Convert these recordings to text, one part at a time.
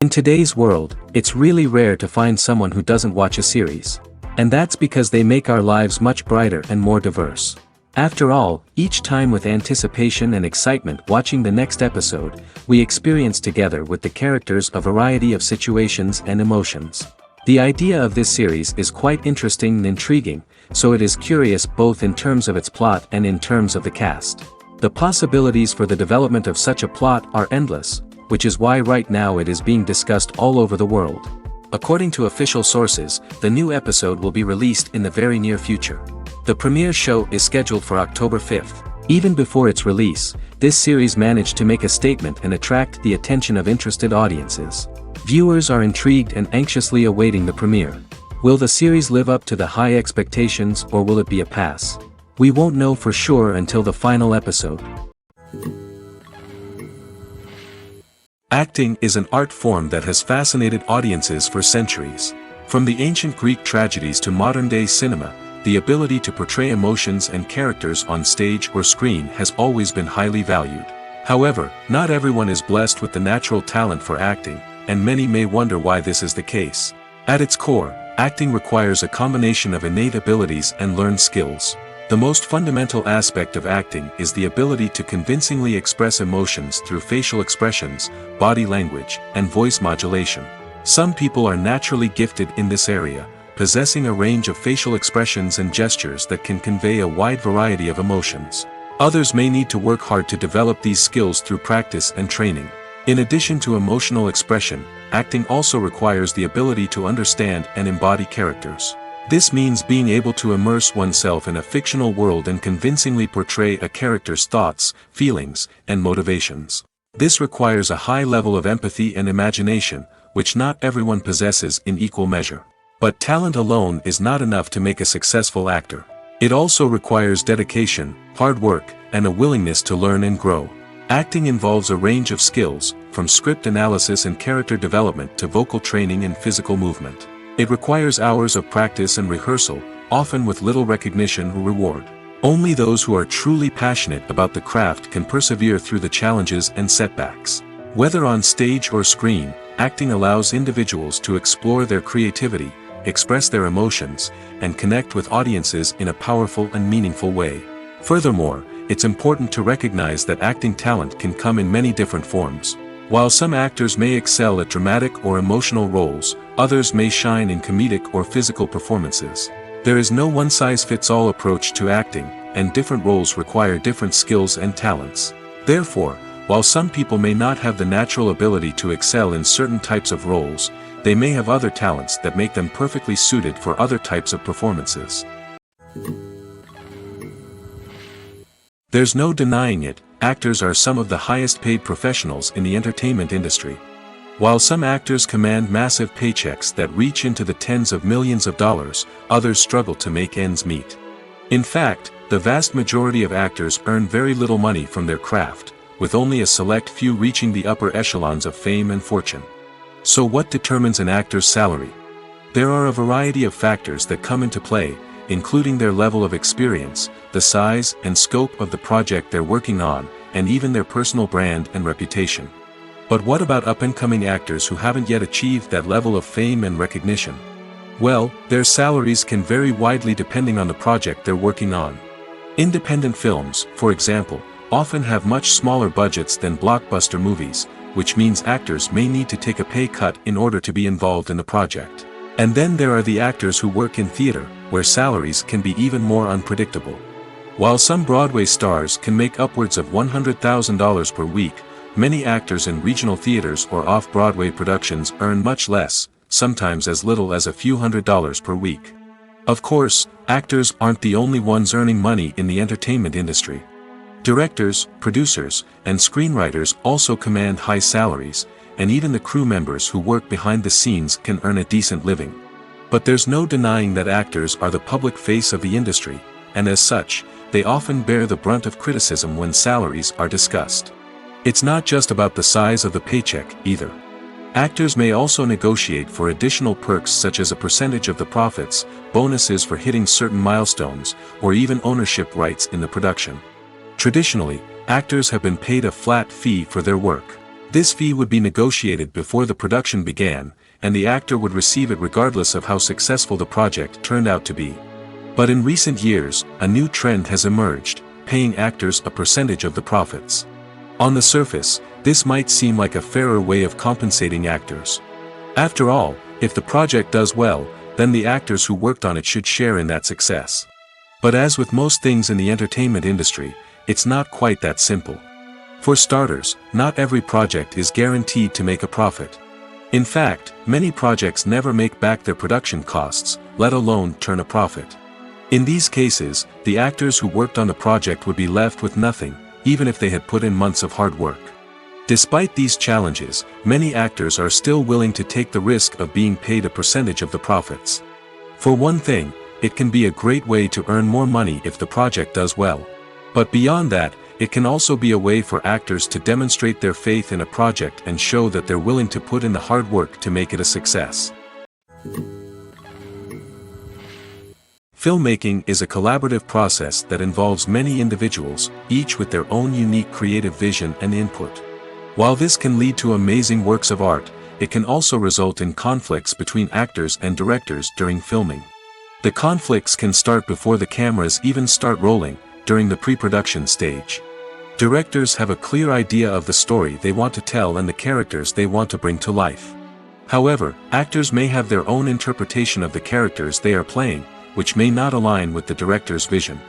In today's world, it's really rare to find someone who doesn't watch a series. And that's because they make our lives much brighter and more diverse. After all, each time with anticipation and excitement watching the next episode, we experience together with the characters a variety of situations and emotions. The idea of this series is quite interesting and intriguing, so it is curious both in terms of its plot and in terms of the cast. The possibilities for the development of such a plot are endless, which is why right now it is being discussed all over the world. According to official sources, the new episode will be released in the very near future. The premiere show is scheduled for October 5th. Even before its release, this series managed to make a statement and attract the attention of interested audiences. Viewers are intrigued and anxiously awaiting the premiere. Will the series live up to the high expectations or will it be a pass? We won't know for sure until the final episode. Acting is an art form that has fascinated audiences for centuries. From the ancient Greek tragedies to modern-day cinema, the ability to portray emotions and characters on stage or screen has always been highly valued. However, not everyone is blessed with the natural talent for acting, and many may wonder why this is the case. At its core, acting requires a combination of innate abilities and learned skills. The most fundamental aspect of acting is the ability to convincingly express emotions through facial expressions, body language, and voice modulation. Some people are naturally gifted in this area, possessing a range of facial expressions and gestures that can convey a wide variety of emotions. Others may need to work hard to develop these skills through practice and training. In addition to emotional expression, acting also requires the ability to understand and embody characters. This means being able to immerse oneself in a fictional world and convincingly portray a character's thoughts, feelings, and motivations. This requires a high level of empathy and imagination, which not everyone possesses in equal measure. But talent alone is not enough to make a successful actor. It also requires dedication, hard work, and a willingness to learn and grow. Acting involves a range of skills, from script analysis and character development to vocal training and physical movement. It requires hours of practice and rehearsal, often with little recognition or reward. Only those who are truly passionate about the craft can persevere through the challenges and setbacks. Whether on stage or screen, acting allows individuals to explore their creativity, express their emotions, and connect with audiences in a powerful and meaningful way. Furthermore, it's important to recognize that acting talent can come in many different forms. While some actors may excel at dramatic or emotional roles, others may shine in comedic or physical performances. There is no one-size-fits-all approach to acting, and different roles require different skills and talents. Therefore, while some people may not have the natural ability to excel in certain types of roles, they may have other talents that make them perfectly suited for other types of performances. There's no denying it, actors are some of the highest paid professionals in the entertainment industry. While some actors command massive paychecks that reach into the tens of millions of dollars, others struggle to make ends meet. In fact, the vast majority of actors earn very little money from their craft, with only a select few reaching the upper echelons of fame and fortune. So what determines an actor's salary? There are a variety of factors that come into play, including their level of experience, the size and scope of the project they're working on, and even their personal brand and reputation. But what about up-and-coming actors who haven't yet achieved that level of fame and recognition? Well, their salaries can vary widely depending on the project they're working on. Independent films, for example, often have much smaller budgets than blockbuster movies, which means actors may need to take a pay cut in order to be involved in the project. And then there are the actors who work in theater, where salaries can be even more unpredictable. While some Broadway stars can make upwards of $100,000 per week, many actors in regional theaters or off-Broadway productions earn much less, sometimes as little as a few $100s per week. Of course, actors aren't the only ones earning money in the entertainment industry. Directors, producers, and screenwriters also command high salaries, and even the crew members who work behind the scenes can earn a decent living. But there's no denying that actors are the public face of the industry, and as such, they often bear the brunt of criticism when salaries are discussed. It's not just about the size of the paycheck, either. Actors may also negotiate for additional perks such as a percentage of the profits, bonuses for hitting certain milestones, or even ownership rights in the production. Traditionally, actors have been paid a flat fee for their work. This fee would be negotiated before the production began, and the actor would receive it regardless of how successful the project turned out to be. But in recent years, a new trend has emerged, paying actors a percentage of the profits. On the surface, this might seem like a fairer way of compensating actors. After all, if the project does well, then the actors who worked on it should share in that success. But as with most things in the entertainment industry, it's not quite that simple. For starters, not every project is guaranteed to make a profit. In fact, many projects never make back their production costs, let alone turn a profit. In these cases, the actors who worked on the project would be left with nothing, even if they had put in months of hard work. Despite these challenges, many actors are still willing to take the risk of being paid a percentage of the profits. For one thing, it can be a great way to earn more money if the project does well. But beyond that, it can also be a way for actors to demonstrate their faith in a project and show that they're willing to put in the hard work to make it a success. Filmmaking is a collaborative process that involves many individuals, each with their own unique creative vision and input. While this can lead to amazing works of art, it can also result in conflicts between actors and directors during filming. The conflicts can start before the cameras even start rolling, during the pre-production stage. Directors have a clear idea of the story they want to tell and the characters they want to bring to life. However, actors may have their own interpretation of the characters they are playing, which may not align with the director's vision.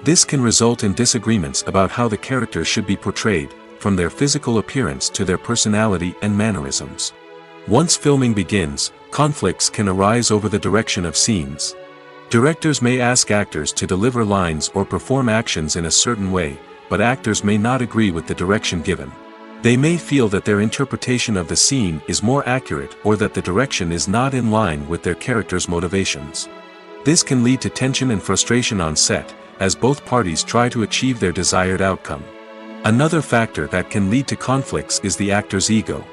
This can result in disagreements about how the characters should be portrayed, from their physical appearance to their personality and mannerisms. Once filming begins, conflicts can arise over the direction of scenes. Directors may ask actors to deliver lines or perform actions in a certain way, but actors may not agree with the direction given. They may feel that their interpretation of the scene is more accurate or that the direction is not in line with their character's motivations. This can lead to tension and frustration on set, as both parties try to achieve their desired outcome. Another factor that can lead to conflicts is the actor's ego.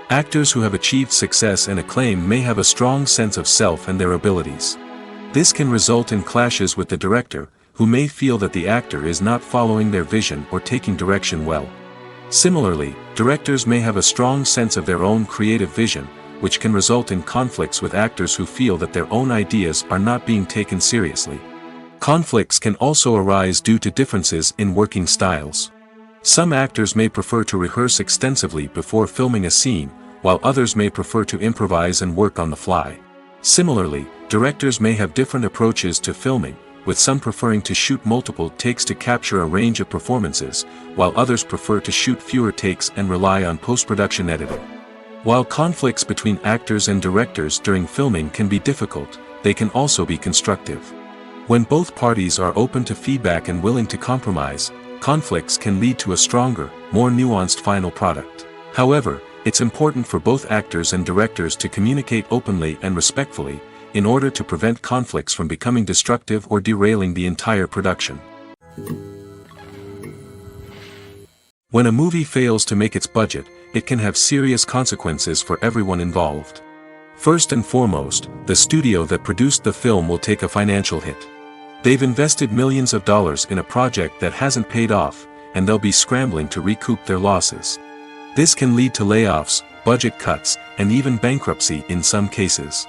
Actors who have achieved success and acclaim may have a strong sense of self and their abilities. This can result in clashes with the director, who may feel that the actor is not following their vision or taking direction well. Similarly, directors may have a strong sense of their own creative vision, which can result in conflicts with actors who feel that their own ideas are not being taken seriously. Conflicts can also arise due to differences in working styles. Some actors may prefer to rehearse extensively before filming a scene, while others may prefer to improvise and work on the fly. Similarly, directors may have different approaches to filming, with some preferring to shoot multiple takes to capture a range of performances, while others prefer to shoot fewer takes and rely on post-production editing. While conflicts between actors and directors during filming can be difficult, they can also be constructive. When both parties are open to feedback and willing to compromise, conflicts can lead to a stronger, more nuanced final product. However, it's important for both actors and directors to communicate openly and respectfully, in order to prevent conflicts from becoming destructive or derailing the entire production. When a movie fails to make its budget, it can have serious consequences for everyone involved. First and foremost, the studio that produced the film will take a financial hit. They've invested millions of dollars in a project that hasn't paid off, and they'll be scrambling to recoup their losses. This can lead to layoffs, budget cuts, and even bankruptcy in some cases.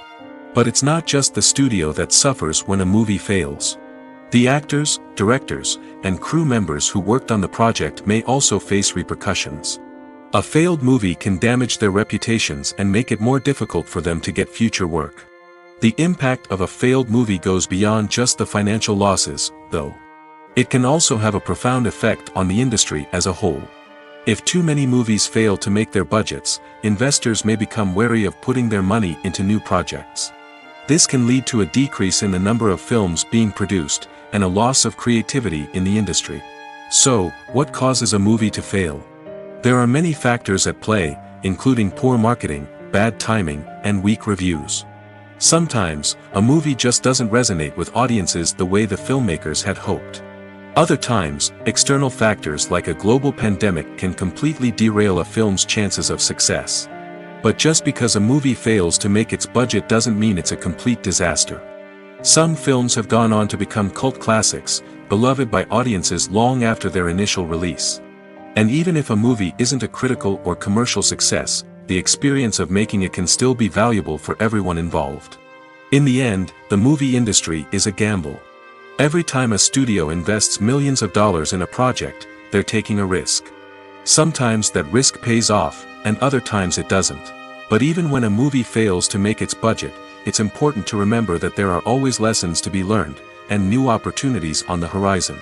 But it's not just the studio that suffers when a movie fails. The actors, directors, and crew members who worked on the project may also face repercussions. A failed movie can damage their reputations and make it more difficult for them to get future work. The impact of a failed movie goes beyond just the financial losses, though. It can also have a profound effect on the industry as a whole. If too many movies fail to make their budgets, investors may become wary of putting their money into new projects. This can lead to a decrease in the number of films being produced, and a loss of creativity in the industry. So, what causes a movie to fail? There are many factors at play, including poor marketing, bad timing, and weak reviews. Sometimes, a movie just doesn't resonate with audiences the way the filmmakers had hoped. Other times, external factors like a global pandemic can completely derail a film's chances of success. But just because a movie fails to make its budget doesn't mean it's a complete disaster. Some films have gone on to become cult classics, beloved by audiences long after their initial release. And even if a movie isn't a critical or commercial success, the experience of making it can still be valuable for everyone involved. In the end, the movie industry is a gamble. Every time a studio invests millions of dollars in a project, they're taking a risk. Sometimes that risk pays off, and other times it doesn't. But even when a movie fails to make its budget, it's important to remember that there are always lessons to be learned, and new opportunities on the horizon.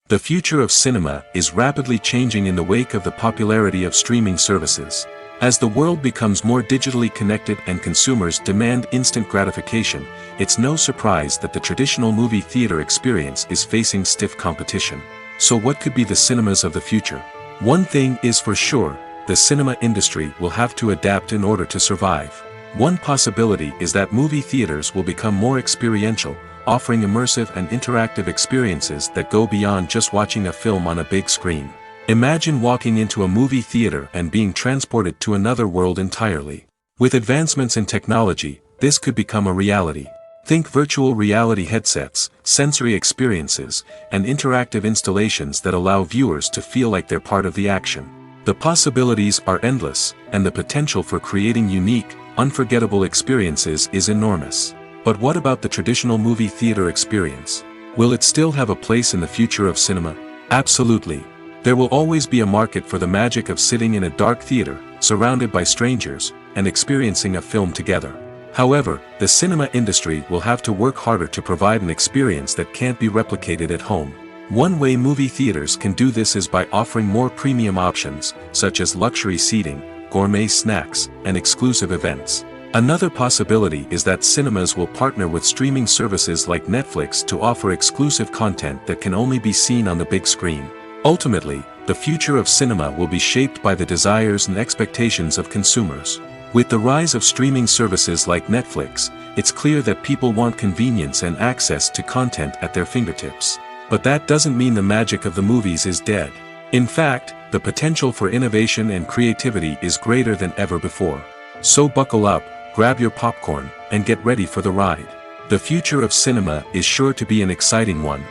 The future of cinema is rapidly changing in the wake of the popularity of streaming services. As the world becomes more digitally connected and consumers demand instant gratification, it's no surprise that the traditional movie theater experience is facing stiff competition. So what could be the cinemas of the future? One thing is for sure, the cinema industry will have to adapt in order to survive. One possibility is that movie theaters will become more experiential, offering immersive and interactive experiences that go beyond just watching a film on a big screen. Imagine walking into a movie theater and being transported to another world entirely. With advancements in technology, this could become a reality. Think virtual reality headsets, sensory experiences, and interactive installations that allow viewers to feel like they're part of the action. The possibilities are endless, and the potential for creating unique, unforgettable experiences is enormous. But what about the traditional movie theater experience? Will it still have a place in the future of cinema? Absolutely. There will always be a market for the magic of sitting in a dark theater, surrounded by strangers, and experiencing a film together. However, the cinema industry will have to work harder to provide an experience that can't be replicated at home. One way movie theaters can do this is by offering more premium options, such as luxury seating, gourmet snacks, and exclusive events. Another possibility is that cinemas will partner with streaming services like Netflix to offer exclusive content that can only be seen on the big screen. Ultimately, the future of cinema will be shaped by the desires and expectations of consumers. With the rise of streaming services like Netflix, it's clear that people want convenience and access to content at their fingertips. But that doesn't mean the magic of the movies is dead. In fact, the potential for innovation and creativity is greater than ever before. So buckle up, grab your popcorn, and get ready for the ride. The future of cinema is sure to be an exciting one.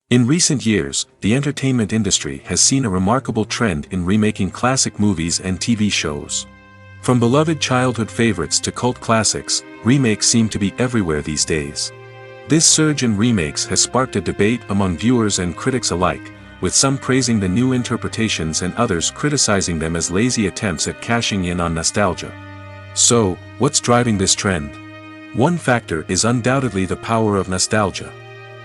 In recent years, the entertainment industry has seen a remarkable trend in remaking classic movies and TV shows. From beloved childhood favorites to cult classics, remakes seem to be everywhere these days. This surge in remakes has sparked a debate among viewers and critics alike, with some praising the new interpretations and others criticizing them as lazy attempts at cashing in on nostalgia. So, what's driving this trend? One factor is undoubtedly the power of nostalgia.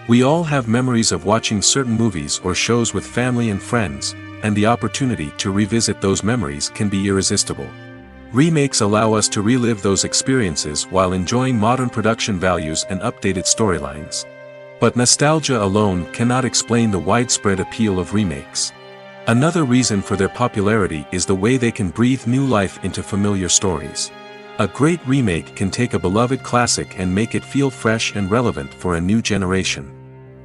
We all have memories of watching certain movies or shows with family and friends, and the opportunity to revisit those memories can be irresistible. Remakes allow us to relive those experiences while enjoying modern production values and updated storylines. But nostalgia alone cannot explain the widespread appeal of remakes. Another reason for their popularity is the way they can breathe new life into familiar stories. A great remake can take a beloved classic and make it feel fresh and relevant for a new generation.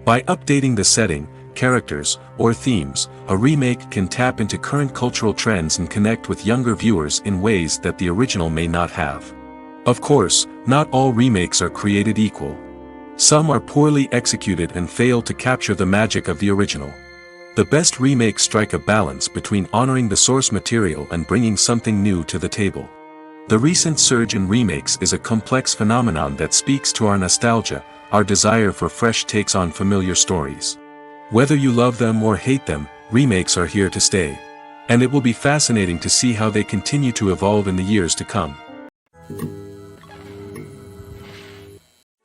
By updating the setting, characters, or themes, a remake can tap into current cultural trends and connect with younger viewers in ways that the original may not have. Of course, not all remakes are created equal. Some are poorly executed and fail to capture the magic of the original. The best remakes strike a balance between honoring the source material and bringing something new to the table. The recent surge in remakes is a complex phenomenon that speaks to our nostalgia, our desire for fresh takes on familiar stories. Whether you love them or hate them, remakes are here to stay. And it will be fascinating to see how they continue to evolve in the years to come.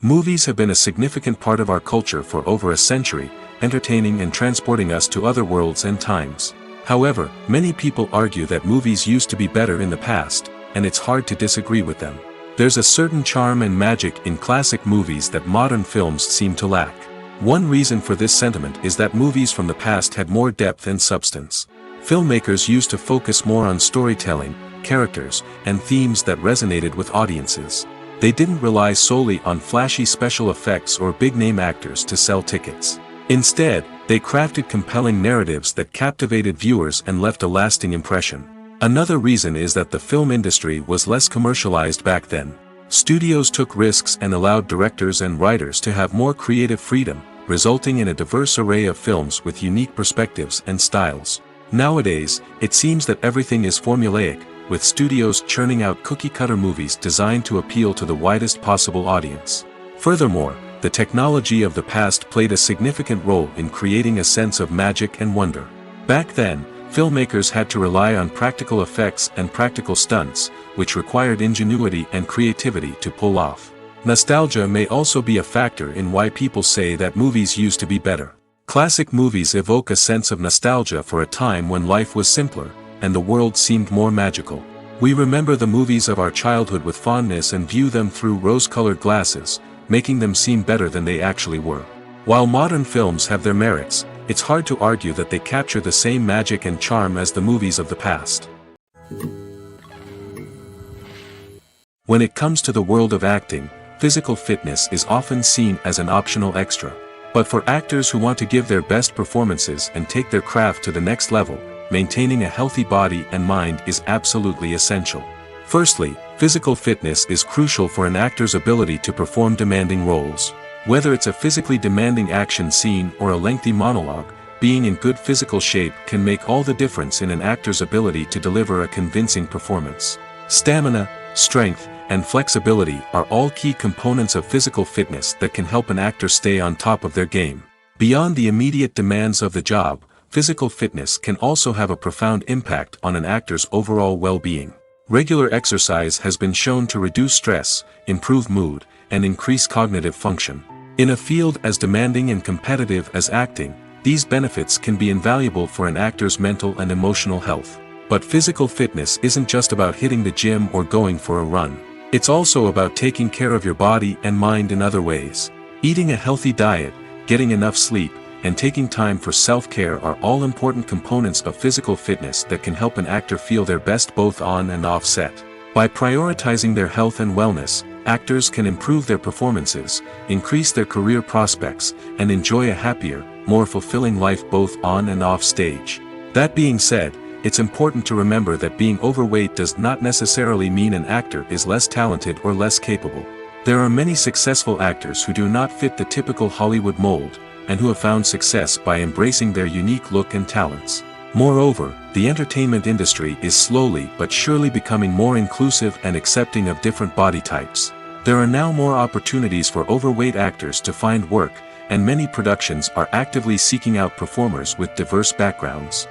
Movies have been a significant part of our culture for over a century, entertaining and transporting us to other worlds and times. However, many people argue that movies used to be better in the past, and it's hard to disagree with them. There's a certain charm and magic in classic movies that modern films seem to lack. One reason for this sentiment is that movies from the past had more depth and substance. Filmmakers used to focus more on storytelling, characters, and themes that resonated with audiences. They didn't rely solely on flashy special effects or big-name actors to sell tickets. Instead, they crafted compelling narratives that captivated viewers and left a lasting impression. Another reason is that the film industry was less commercialized back then. Studios took risks and allowed directors and writers to have more creative freedom, resulting in a diverse array of films with unique perspectives and styles. Nowadays, it seems that everything is formulaic, with studios churning out cookie-cutter movies designed to appeal to the widest possible audience. Furthermore, the technology of the past played a significant role in creating a sense of magic and wonder. Back then, filmmakers had to rely on practical effects and practical stunts, which required ingenuity and creativity to pull off. Nostalgia may also be a factor in why people say that movies used to be better. Classic movies evoke a sense of nostalgia for a time when life was simpler, and the world seemed more magical. We remember the movies of our childhood with fondness and view them through rose-colored glasses, making them seem better than they actually were. While modern films have their merits, it's hard to argue that they capture the same magic and charm as the movies of the past. When it comes to the world of acting, physical fitness is often seen as an optional extra. But for actors who want to give their best performances and take their craft to the next level, maintaining a healthy body and mind is absolutely essential. Firstly, physical fitness is crucial for an actor's ability to perform demanding roles. Whether it's a physically demanding action scene or a lengthy monologue, being in good physical shape can make all the difference in an actor's ability to deliver a convincing performance. Stamina, strength, and flexibility are all key components of physical fitness that can help an actor stay on top of their game. Beyond the immediate demands of the job, physical fitness can also have a profound impact on an actor's overall well-being. Regular exercise has been shown to reduce stress, improve mood, and increase cognitive function. In a field as demanding and competitive as acting, these benefits can be invaluable for an actor's mental and emotional health. But physical fitness isn't just about hitting the gym or going for a run. It's also about taking care of your body and mind in other ways. Eating a healthy diet, getting enough sleep, and taking time for self-care are all important components of physical fitness that can help an actor feel their best both on and off set. By prioritizing their health and wellness, actors can improve their performances, increase their career prospects, and enjoy a happier, more fulfilling life both on and off stage. That being said, it's important to remember that being overweight does not necessarily mean an actor is less talented or less capable. There are many successful actors who do not fit the typical Hollywood mold, and who have found success by embracing their unique look and talents. Moreover, the entertainment industry is slowly but surely becoming more inclusive and accepting of different body types. There are now more opportunities for overweight actors to find work, and many productions are actively seeking out performers with diverse backgrounds.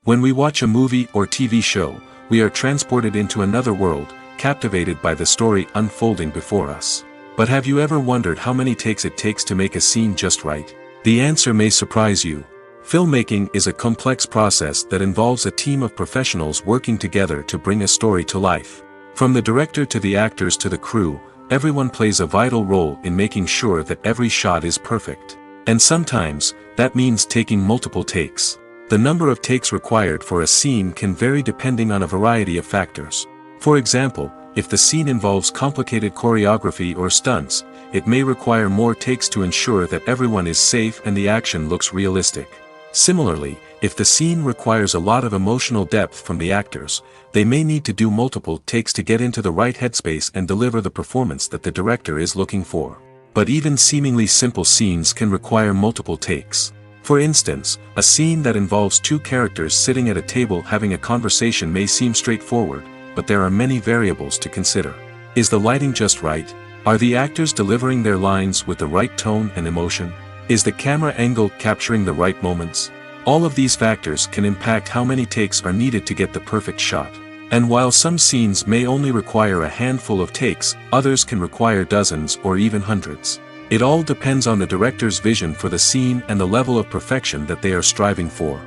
When we watch a movie or TV show, we are transported into another world, captivated by the story unfolding before us. But have you ever wondered how many takes it takes to make a scene just right? The answer may surprise you. Filmmaking is a complex process that involves a team of professionals working together to bring a story to life. From the director to the actors to the crew, everyone plays a vital role in making sure that every shot is perfect. And sometimes, that means taking multiple takes. The number of takes required for a scene can vary depending on a variety of factors. For example, if the scene involves complicated choreography or stunts, it may require more takes to ensure that everyone is safe and the action looks realistic. Similarly, if the scene requires a lot of emotional depth from the actors, they may need to do multiple takes to get into the right headspace and deliver the performance that the director is looking for. But even seemingly simple scenes can require multiple takes. For instance, a scene that involves two characters sitting at a table having a conversation may seem straightforward, but there are many variables to consider. Is the lighting just right? Are the actors delivering their lines with the right tone and emotion? Is the camera angle capturing the right moments? All of these factors can impact how many takes are needed to get the perfect shot. And while some scenes may only require a handful of takes, others can require dozens or even hundreds. It all depends on the director's vision for the scene and the level of perfection that they are striving for.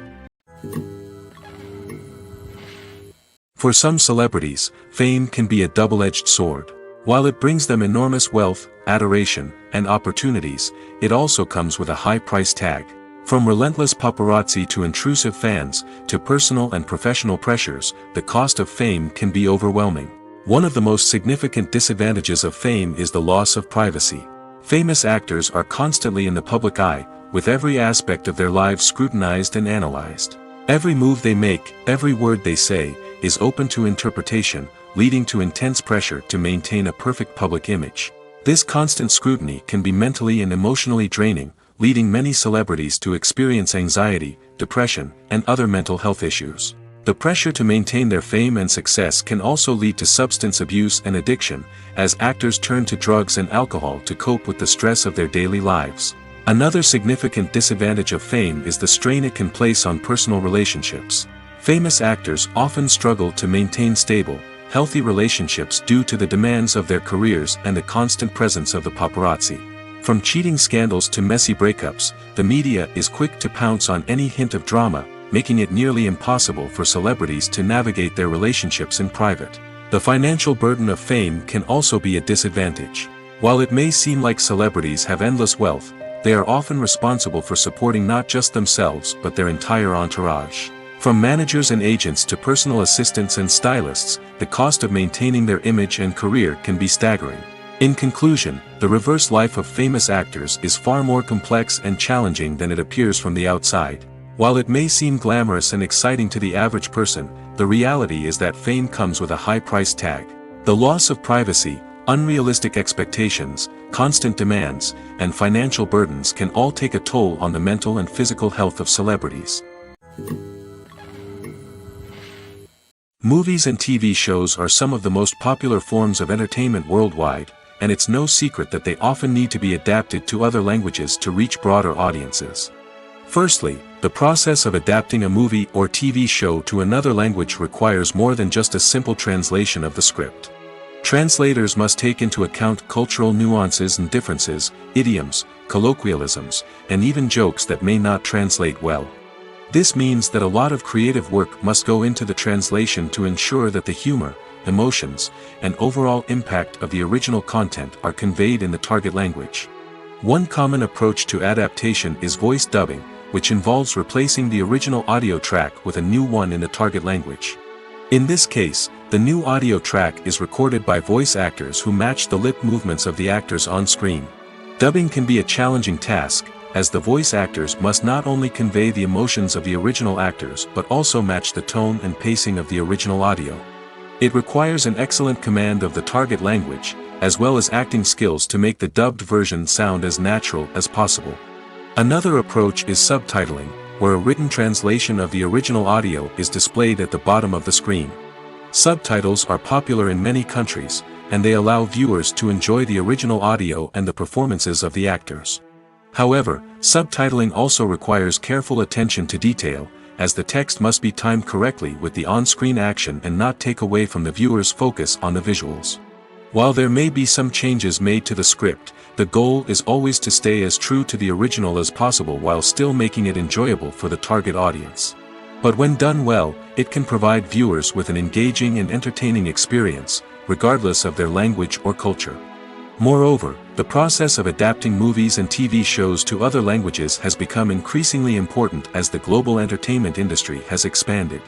For some celebrities, fame can be a double-edged sword. While it brings them enormous wealth, adoration, and opportunities, it also comes with a high price tag. From relentless paparazzi to intrusive fans, to personal and professional pressures, the cost of fame can be overwhelming. One of the most significant disadvantages of fame is the loss of privacy. Famous actors are constantly in the public eye, with every aspect of their lives scrutinized and analyzed. Every move they make, every word they say, is open to interpretation, leading to intense pressure to maintain a perfect public image. This constant scrutiny can be mentally and emotionally draining, leading many celebrities to experience anxiety, depression, and other mental health issues. The pressure to maintain their fame and success can also lead to substance abuse and addiction, as actors turn to drugs and alcohol to cope with the stress of their daily lives. Another significant disadvantage of fame is the strain it can place on personal relationships. Famous actors often struggle to maintain stable, healthy relationships due to the demands of their careers and the constant presence of the paparazzi. From cheating scandals to messy breakups, the media is quick to pounce on any hint of drama, making it nearly impossible for celebrities to navigate their relationships in private. The financial burden of fame can also be a disadvantage. While it may seem like celebrities have endless wealth, they are often responsible for supporting not just themselves but their entire entourage. From managers and agents to personal assistants and stylists, the cost of maintaining their image and career can be staggering. In conclusion, the reverse life of famous actors is far more complex and challenging than it appears from the outside. While it may seem glamorous and exciting to the average person, the reality is that fame comes with a high price tag. The loss of privacy, unrealistic expectations, constant demands, and financial burdens can all take a toll on the mental and physical health of celebrities. Movies and TV shows are some of the most popular forms of entertainment worldwide, and it's no secret that they often need to be adapted to other languages to reach broader audiences. Firstly, the process of adapting a movie or TV show to another language requires more than just a simple translation of the script. Translators must take into account cultural nuances and differences, idioms, colloquialisms, and even jokes that may not translate well. This means that a lot of creative work must go into the translation to ensure that the humor, emotions, and overall impact of the original content are conveyed in the target language. One common approach to adaptation is voice dubbing, which involves replacing the original audio track with a new one in the target language. In this case, the new audio track is recorded by voice actors who match the lip movements of the actors on screen. Dubbing can be a challenging task, as the voice actors must not only convey the emotions of the original actors but also match the tone and pacing of the original audio. It requires an excellent command of the target language, as well as acting skills to make the dubbed version sound as natural as possible. Another approach is subtitling, where a written translation of the original audio is displayed at the bottom of the screen. Subtitles are popular in many countries, and they allow viewers to enjoy the original audio and the performances of the actors. However, subtitling also requires careful attention to detail, as the text must be timed correctly with the on-screen action and not take away from the viewer's focus on the visuals. While there may be some changes made to the script, the goal is always to stay as true to the original as possible while still making it enjoyable for the target audience. But when done well, it can provide viewers with an engaging and entertaining experience, regardless of their language or culture. Moreover, the process of adapting movies and TV shows to other languages has become increasingly important as the global entertainment industry has expanded.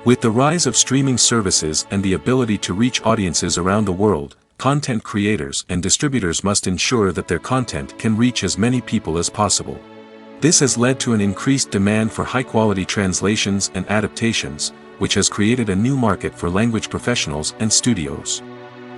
With the rise of streaming services and the ability to reach audiences around the world, content creators and distributors must ensure that their content can reach as many people as possible. This has led to an increased demand for high-quality translations and adaptations, which has created a new market for language professionals and studios.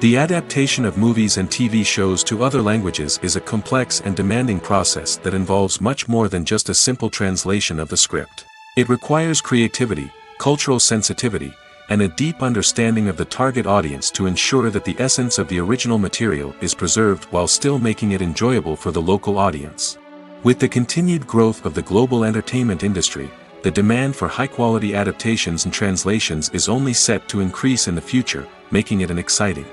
The adaptation of movies and TV shows to other languages is a complex and demanding process that involves much more than just a simple translation of the script. It requires creativity, cultural sensitivity, and a deep understanding of the target audience to ensure that the essence of the original material is preserved while still making it enjoyable for the local audience. With the continued growth of the global entertainment industry, the demand for high-quality adaptations and translations is only set to increase in the future, making it an exciting.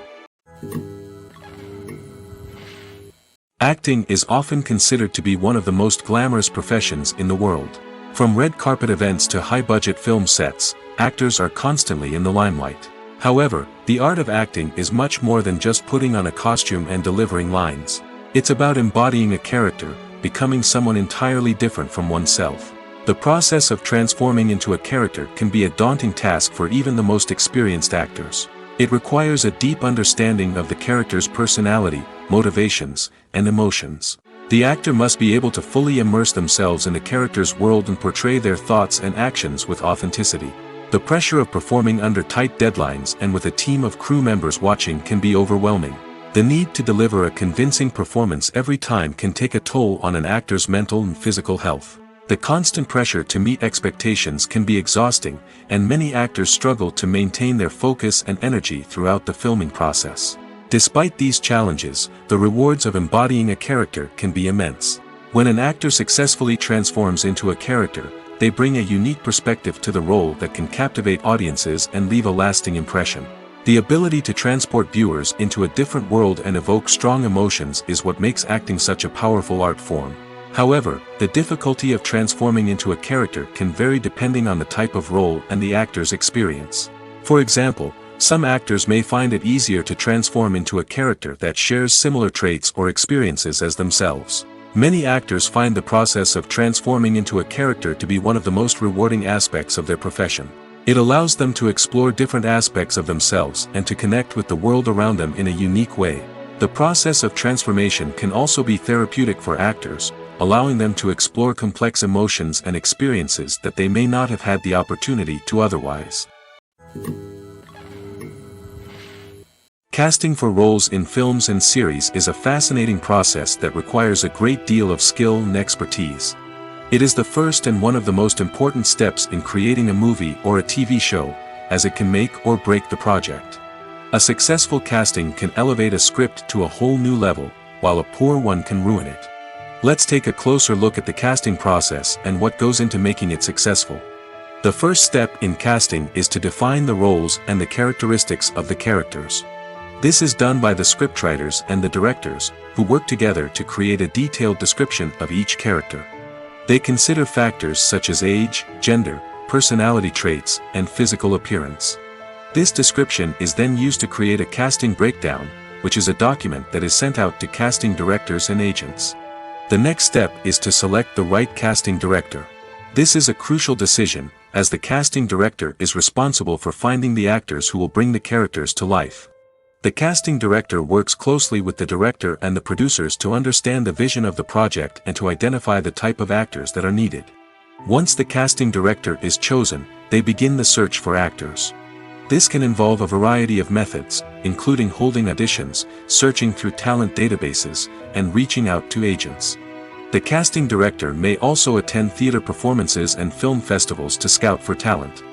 Acting is often considered to be one of the most glamorous professions in the world. From red carpet events to high-budget film sets, actors are constantly in the limelight. However, the art of acting is much more than just putting on a costume and delivering lines. It's about embodying a character, becoming someone entirely different from oneself. The process of transforming into a character can be a daunting task for even the most experienced actors. It requires a deep understanding of the character's personality, motivations, and emotions. The actor must be able to fully immerse themselves in the character's world and portray their thoughts and actions with authenticity. The pressure of performing under tight deadlines and with a team of crew members watching can be overwhelming. The need to deliver a convincing performance every time can take a toll on an actor's mental and physical health. The constant pressure to meet expectations can be exhausting, and many actors struggle to maintain their focus and energy throughout the filming process. Despite these challenges, the rewards of embodying a character can be immense. When an actor successfully transforms into a character, they bring a unique perspective to the role that can captivate audiences and leave a lasting impression. The ability to transport viewers into a different world and evoke strong emotions is what makes acting such a powerful art form. However, the difficulty of transforming into a character can vary depending on the type of role and the actor's experience. For example, some actors may find it easier to transform into a character that shares similar traits or experiences as themselves. Many actors find the process of transforming into a character to be one of the most rewarding aspects of their profession. It allows them to explore different aspects of themselves and to connect with the world around them in a unique way. The process of transformation can also be therapeutic for actors, allowing them to explore complex emotions and experiences that they may not have had the opportunity to otherwise. Casting for roles in films and series is a fascinating process that requires a great deal of skill and expertise. It is the first and one of the most important steps in creating a movie or a TV show, as it can make or break the project. A successful casting can elevate a script to a whole new level, while a poor one can ruin it. Let's take a closer look at the casting process and what goes into making it successful. The first step in casting is to define the roles and the characteristics of the characters. This is done by the scriptwriters and the directors, who work together to create a detailed description of each character. They consider factors such as age, gender, personality traits, and physical appearance. This description is then used to create a casting breakdown, which is a document that is sent out to casting directors and agents. The next step is to select the right casting director. This is a crucial decision, as the casting director is responsible for finding the actors who will bring the characters to life. The casting director works closely with the director and the producers to understand the vision of the project and to identify the type of actors that are needed. Once the casting director is chosen, they begin the search for actors. This can involve a variety of methods, including holding auditions, searching through talent databases, and reaching out to agents. The casting director may also attend theater performances and film festivals to scout for talent.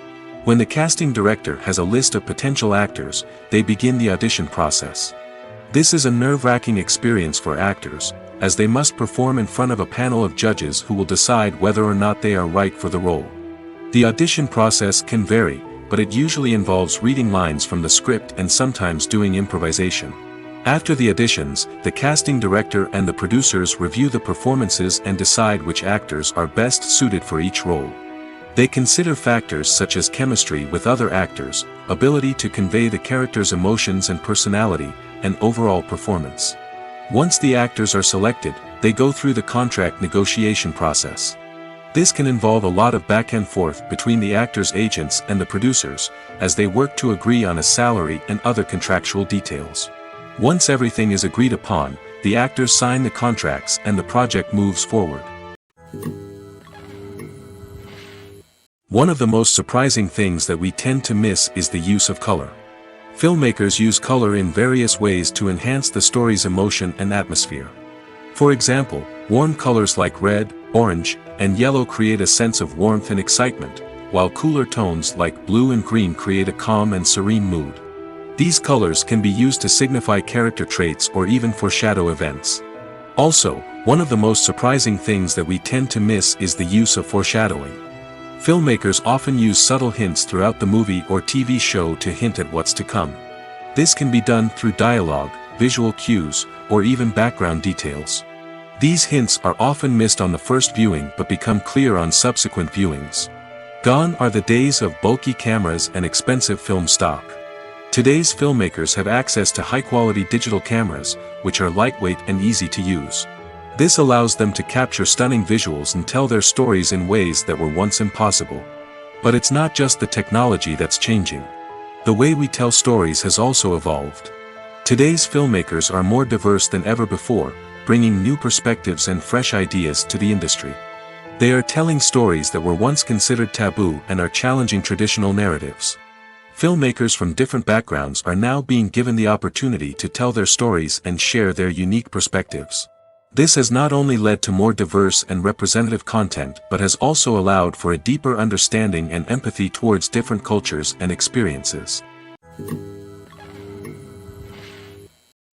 When the casting director has a list of potential actors, they begin the audition process. This is a nerve-wracking experience for actors, as they must perform in front of a panel of judges who will decide whether or not they are right for the role. The audition process can vary, but it usually involves reading lines from the script and sometimes doing improvisation. After the auditions, the casting director and the producers review the performances and decide which actors are best suited for each role. They consider factors such as chemistry with other actors, ability to convey the character's emotions and personality, and overall performance. Once the actors are selected, they go through the contract negotiation process. This can involve a lot of back and forth between the actors' agents and the producers, as they work to agree on a salary and other contractual details. Once everything is agreed upon, the actors sign the contracts and the project moves forward. One of the most surprising things that we tend to miss is the use of color. Filmmakers use color in various ways to enhance the story's emotion and atmosphere. For example, warm colors like red, orange, and yellow create a sense of warmth and excitement, while cooler tones like blue and green create a calm and serene mood. These colors can be used to signify character traits or even foreshadow events. Also, one of the most surprising things that we tend to miss is the use of foreshadowing. Filmmakers often use subtle hints throughout the movie or TV show to hint at what's to come. This can be done through dialogue, visual cues, or even background details. These hints are often missed on the first viewing but become clear on subsequent viewings. Gone are the days of bulky cameras and expensive film stock. Today's filmmakers have access to high-quality digital cameras, which are lightweight and easy to use. This allows them to capture stunning visuals and tell their stories in ways that were once impossible. But it's not just the technology that's changing. The way we tell stories has also evolved. Today's filmmakers are more diverse than ever before, bringing new perspectives and fresh ideas to the industry. They are telling stories that were once considered taboo and are challenging traditional narratives. Filmmakers from different backgrounds are now being given the opportunity to tell their stories and share their unique perspectives. This has not only led to more diverse and representative content but has also allowed for a deeper understanding and empathy towards different cultures and experiences.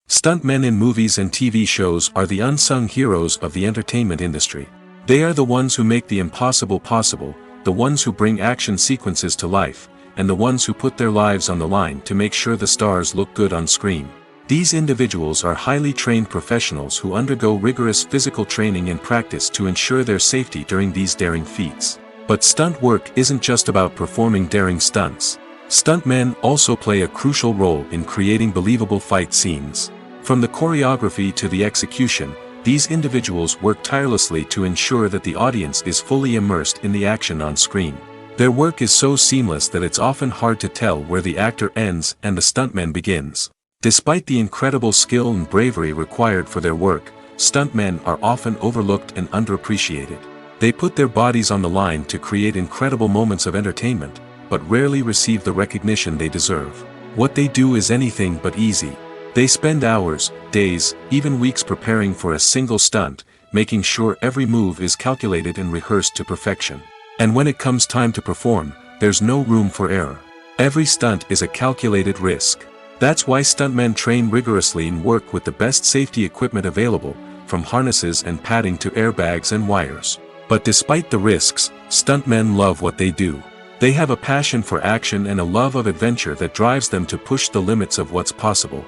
Stuntmen in movies and TV shows are the unsung heroes of the entertainment industry. They are the ones who make the impossible possible, the ones who bring action sequences to life, and the ones who put their lives on the line to make sure the stars look good on screen. These individuals are highly trained professionals who undergo rigorous physical training and practice to ensure their safety during these daring feats. But stunt work isn't just about performing daring stunts. Stuntmen also play a crucial role in creating believable fight scenes. From the choreography to the execution, these individuals work tirelessly to ensure that the audience is fully immersed in the action on screen. Their work is so seamless that it's often hard to tell where the actor ends and the stuntman begins. Despite the incredible skill and bravery required for their work, stuntmen are often overlooked and underappreciated. They put their bodies on the line to create incredible moments of entertainment, but rarely receive the recognition they deserve. What they do is anything but easy. They spend hours, days, even weeks preparing for a single stunt, making sure every move is calculated and rehearsed to perfection. And when it comes time to perform, there's no room for error. Every stunt is a calculated risk. That's why stuntmen train rigorously and work with the best safety equipment available, from harnesses and padding to airbags and wires. But despite the risks, stuntmen love what they do. They have a passion for action and a love of adventure that drives them to push the limits of what's possible.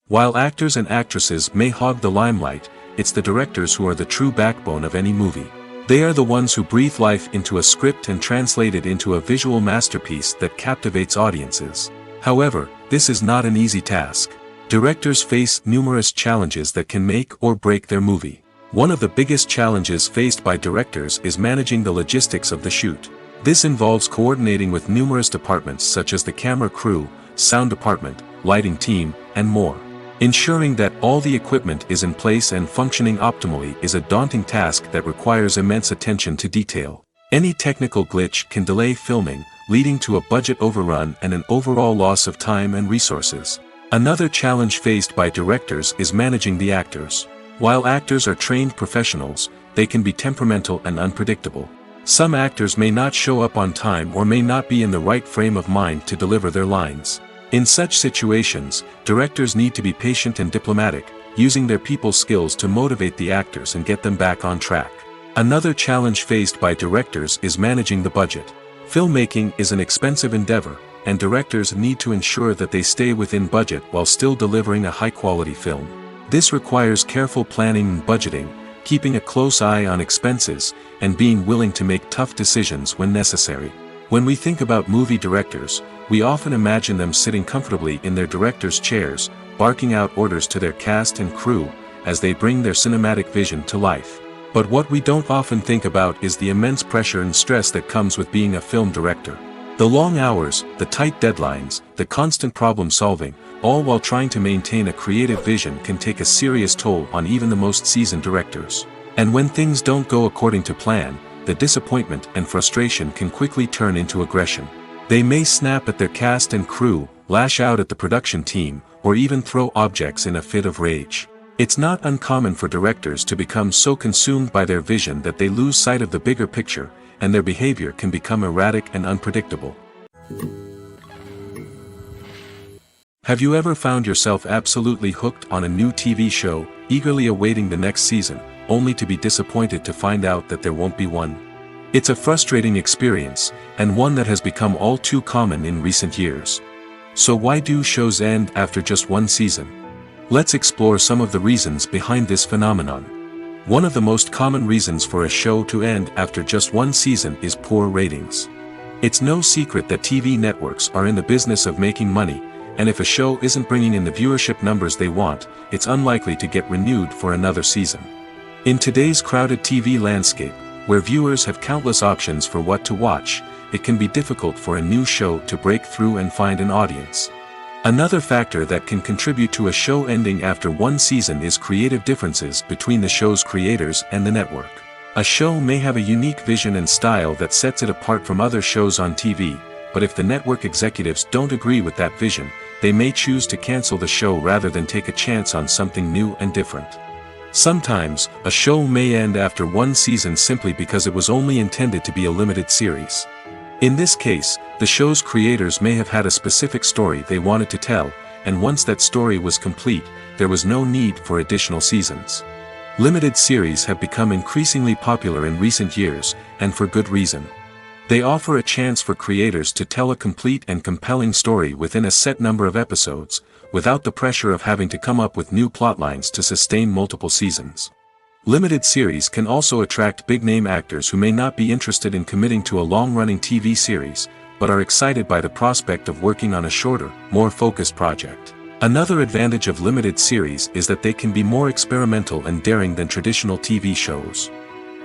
While actors and actresses may hog the limelight, it's the directors who are the true backbone of any movie. They are the ones who breathe life into a script and translate it into a visual masterpiece that captivates audiences. However, this is not an easy task. Directors face numerous challenges that can make or break their movie. One of the biggest challenges faced by directors is managing the logistics of the shoot. This involves coordinating with numerous departments such as the camera crew, sound department, lighting team, and more. Ensuring that all the equipment is in place and functioning optimally is a daunting task that requires immense attention to detail. Any technical glitch can delay filming, leading to a budget overrun and an overall loss of time and resources. Another challenge faced by directors is managing the actors. While actors are trained professionals, they can be temperamental and unpredictable. Some actors may not show up on time or may not be in the right frame of mind to deliver their lines. In such situations, directors need to be patient and diplomatic, using their people skills to motivate the actors and get them back on track. Another challenge faced by directors is managing the budget. Filmmaking is an expensive endeavor, and directors need to ensure that they stay within budget while still delivering a high-quality film. This requires careful planning and budgeting, keeping a close eye on expenses, and being willing to make tough decisions when necessary. When we think about movie directors, we often imagine them sitting comfortably in their director's chairs, barking out orders to their cast and crew, as they bring their cinematic vision to life. But what we don't often think about is the immense pressure and stress that comes with being a film director. The long hours, the tight deadlines, the constant problem solving, all while trying to maintain a creative vision can take a serious toll on even the most seasoned directors. And when things don't go according to plan, the disappointment and frustration can quickly turn into aggression. They may snap at their cast and crew, lash out at the production team, or even throw objects in a fit of rage. It's not uncommon for directors to become so consumed by their vision that they lose sight of the bigger picture, and their behavior can become erratic and unpredictable. Have you ever found yourself absolutely hooked on a new TV show, eagerly awaiting the next season, only to be disappointed to find out that there won't be one? It's a frustrating experience, and one that has become all too common in recent years. So why do shows end after just one season? Let's explore some of the reasons behind this phenomenon. One of the most common reasons for a show to end after just one season is poor ratings. It's no secret that TV networks are in the business of making money, and if a show isn't bringing in the viewership numbers they want, it's unlikely to get renewed for another season. In today's crowded TV landscape, where viewers have countless options for what to watch, it can be difficult for a new show to break through and find an audience. Another factor that can contribute to a show ending after one season is creative differences between the show's creators and the network. A show may have a unique vision and style that sets it apart from other shows on TV, but if the network executives don't agree with that vision, they may choose to cancel the show rather than take a chance on something new and different. Sometimes, a show may end after one season simply because it was only intended to be a limited series. In this case, the show's creators may have had a specific story they wanted to tell, and once that story was complete, there was no need for additional seasons. Limited series have become increasingly popular in recent years, and for good reason. They offer a chance for creators to tell a complete and compelling story within a set number of episodes, without the pressure of having to come up with new plotlines to sustain multiple seasons. Limited series can also attract big-name actors who may not be interested in committing to a long-running TV series, but are excited by the prospect of working on a shorter, more focused project. Another advantage of limited series is that they can be more experimental and daring than traditional TV shows.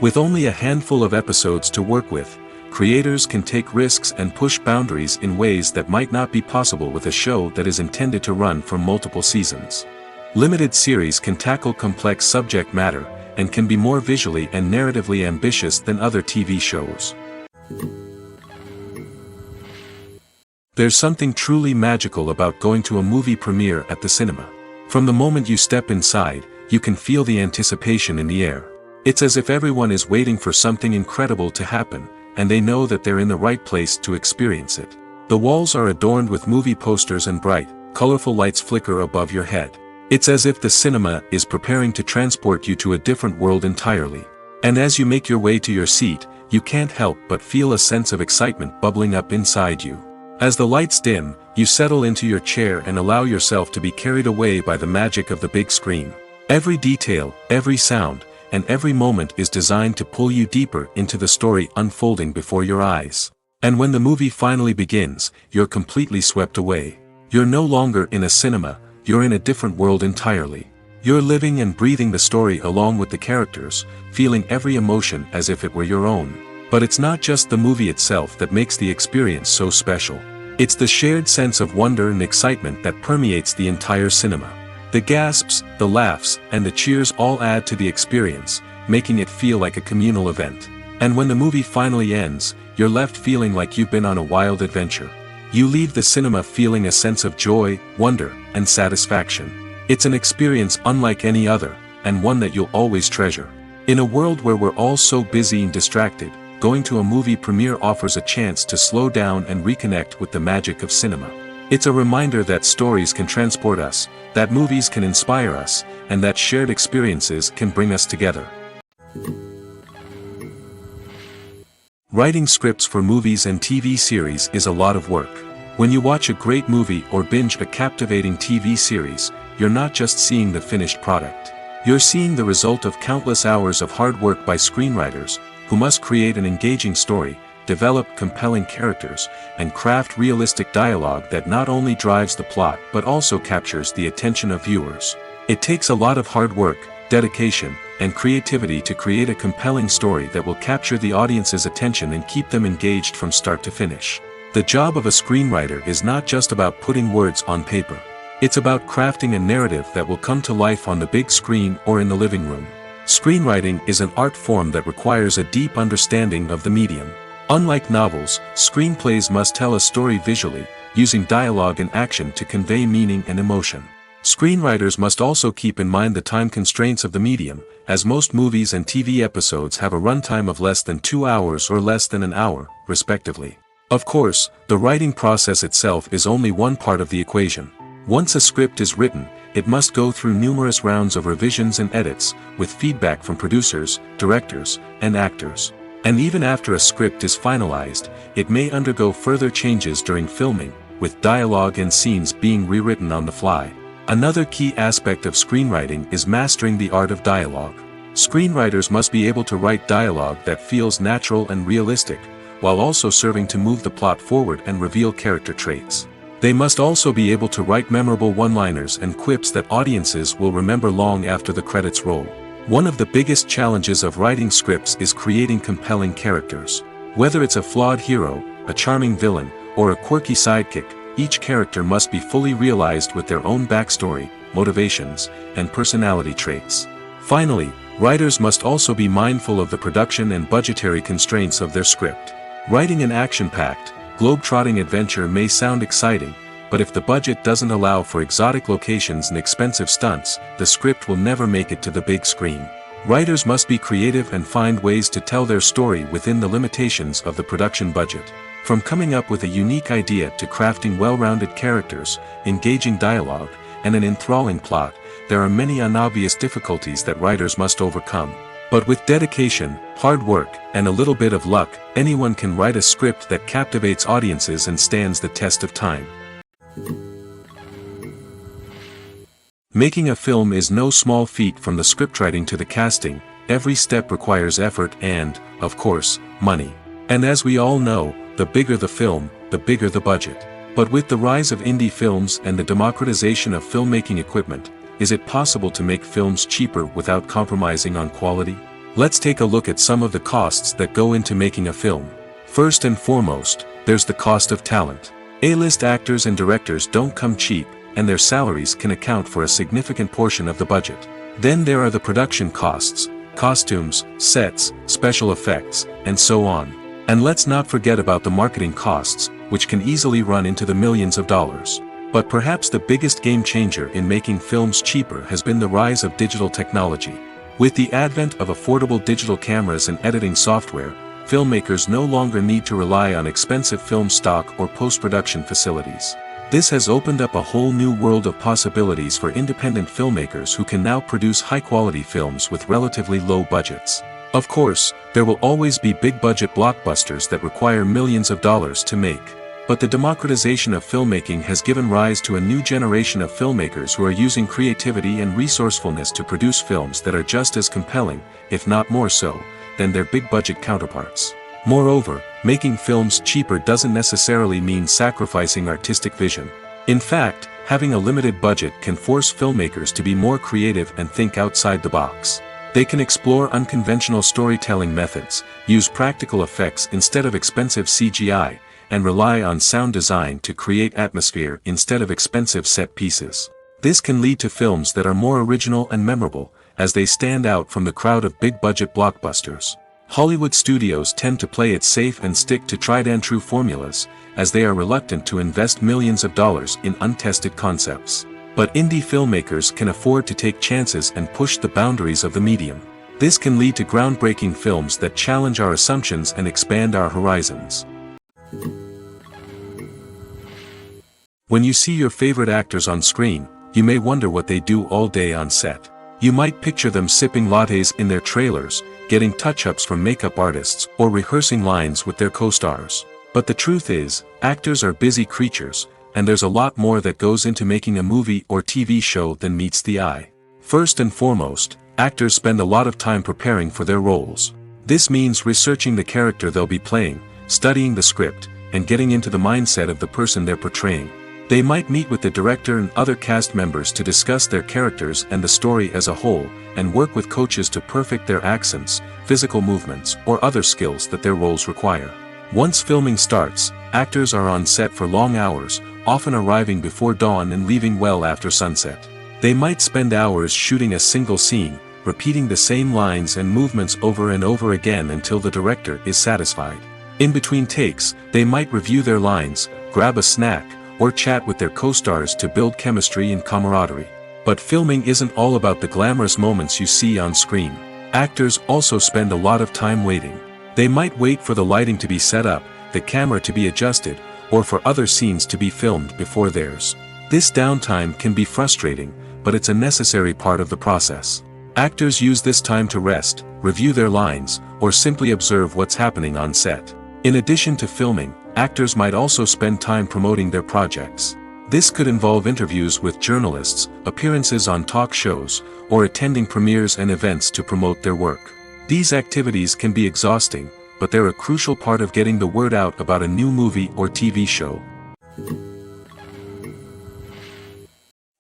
With only a handful of episodes to work with, creators can take risks and push boundaries in ways that might not be possible with a show that is intended to run for multiple seasons. Limited series can tackle complex subject matter, and can be more visually and narratively ambitious than other TV shows. There's something truly magical about going to a movie premiere at the cinema. From the moment you step inside, you can feel the anticipation in the air. It's as if everyone is waiting for something incredible to happen, and they know that they're in the right place to experience it. The walls are adorned with movie posters and bright, colorful lights flicker above your head. It's as if the cinema is preparing to transport you to a different world entirely. And as you make your way to your seat, you can't help but feel a sense of excitement bubbling up inside you. As the lights dim, you settle into your chair and allow yourself to be carried away by the magic of the big screen. Every detail, every sound, and every moment is designed to pull you deeper into the story unfolding before your eyes. And when the movie finally begins, you're completely swept away. You're no longer in a cinema, you're in a different world entirely. You're living and breathing the story along with the characters, feeling every emotion as if it were your own. But it's not just the movie itself that makes the experience so special. It's the shared sense of wonder and excitement that permeates the entire cinema. The gasps, the laughs, and the cheers all add to the experience, making it feel like a communal event. And when the movie finally ends, you're left feeling like you've been on a wild adventure. You leave the cinema feeling a sense of joy, wonder, and satisfaction. It's an experience unlike any other, and one that you'll always treasure. In a world where we're all so busy and distracted, going to a movie premiere offers a chance to slow down and reconnect with the magic of cinema. It's a reminder that stories can transport us, that movies can inspire us, and that shared experiences can bring us together. Writing scripts for movies and TV series is a lot of work. When you watch a great movie or binge a captivating TV series, you're not just seeing the finished product. You're seeing the result of countless hours of hard work by screenwriters, who must create an engaging story, develop compelling characters, and craft realistic dialogue that not only drives the plot but also captures the attention of viewers. It takes a lot of hard work, dedication, and creativity to create a compelling story that will capture the audience's attention and keep them engaged from start to finish. The job of a screenwriter is not just about putting words on paper. It's about crafting a narrative that will come to life on the big screen or in the living room. Screenwriting is an art form that requires a deep understanding of the medium. Unlike novels, screenplays must tell a story visually, using dialogue and action to convey meaning and emotion. Screenwriters must also keep in mind the time constraints of the medium, as most movies and TV episodes have a runtime of less than 2 hours or less than an hour, respectively. Of course, the writing process itself is only one part of the equation. Once a script is written, it must go through numerous rounds of revisions and edits, with feedback from producers, directors, and actors. And even after a script is finalized, it may undergo further changes during filming, with dialogue and scenes being rewritten on the fly. Another key aspect of screenwriting is mastering the art of dialogue. Screenwriters must be able to write dialogue that feels natural and realistic, while also serving to move the plot forward and reveal character traits. They must also be able to write memorable one-liners and quips that audiences will remember long after the credits roll. One of the biggest challenges of writing scripts is creating compelling characters. Whether it's a flawed hero, a charming villain, or a quirky sidekick, each character must be fully realized with their own backstory, motivations, and personality traits. Finally, writers must also be mindful of the production and budgetary constraints of their script. Writing an action-packed, globe-trotting adventure may sound exciting, but if the budget doesn't allow for exotic locations and expensive stunts, the script will never make it to the big screen. Writers must be creative and find ways to tell their story within the limitations of the production budget. From coming up with a unique idea to crafting well-rounded characters, engaging dialogue, and an enthralling plot, there are many unobvious difficulties that writers must overcome. But with dedication, hard work, and a little bit of luck, anyone can write a script that captivates audiences and stands the test of time. Making a film is no small feat. From the scriptwriting to the casting, every step requires effort and, of course, money. And as we all know, the bigger the film, the bigger the budget. But with the rise of indie films and the democratization of filmmaking equipment, is it possible to make films cheaper without compromising on quality? Let's take a look at some of the costs that go into making a film. First and foremost, there's the cost of talent. A-list actors and directors don't come cheap, and their salaries can account for a significant portion of the budget. Then there are the production costs, costumes, sets, special effects, and so on. And let's not forget about the marketing costs, which can easily run into the millions of dollars. But perhaps the biggest game changer in making films cheaper has been the rise of digital technology. With the advent of affordable digital cameras and editing software, filmmakers no longer need to rely on expensive film stock or post-production facilities. This has opened up a whole new world of possibilities for independent filmmakers who can now produce high-quality films with relatively low budgets. Of course, there will always be big-budget blockbusters that require millions of dollars to make. But the democratization of filmmaking has given rise to a new generation of filmmakers who are using creativity and resourcefulness to produce films that are just as compelling, if not more so, than their big-budget counterparts. Moreover, making films cheaper doesn't necessarily mean sacrificing artistic vision. In fact, having a limited budget can force filmmakers to be more creative and think outside the box. They can explore unconventional storytelling methods, use practical effects instead of expensive CGI, and rely on sound design to create atmosphere instead of expensive set pieces. This can lead to films that are more original and memorable, as they stand out from the crowd of big-budget blockbusters. Hollywood studios tend to play it safe and stick to tried-and-true formulas, as they are reluctant to invest millions of dollars in untested concepts. But indie filmmakers can afford to take chances and push the boundaries of the medium. This can lead to groundbreaking films that challenge our assumptions and expand our horizons. When you see your favorite actors on screen, you may wonder what they do all day on set. You might picture them sipping lattes in their trailers, getting touch-ups from makeup artists, or rehearsing lines with their co-stars. But the truth is, actors are busy creatures, and there's a lot more that goes into making a movie or TV show than meets the eye. First and foremost, actors spend a lot of time preparing for their roles. This means researching the character they'll be playing, studying the script, and getting into the mindset of the person they're portraying. They might meet with the director and other cast members to discuss their characters and the story as a whole, and work with coaches to perfect their accents, physical movements, or other skills that their roles require. Once filming starts, actors are on set for long hours, often arriving before dawn and leaving well after sunset. They might spend hours shooting a single scene, repeating the same lines and movements over and over again until the director is satisfied. In between takes, they might review their lines, grab a snack, or chat with their co-stars to build chemistry and camaraderie. But filming isn't all about the glamorous moments you see on screen. Actors also spend a lot of time waiting. They might wait for the lighting to be set up, the camera to be adjusted, or for other scenes to be filmed before theirs. This downtime can be frustrating, but it's a necessary part of the process. Actors use this time to rest, review their lines, or simply observe what's happening on set. In addition to filming, actors might also spend time promoting their projects. This could involve interviews with journalists, appearances on talk shows, or attending premieres and events to promote their work. These activities can be exhausting, but they're a crucial part of getting the word out about a new movie or TV show.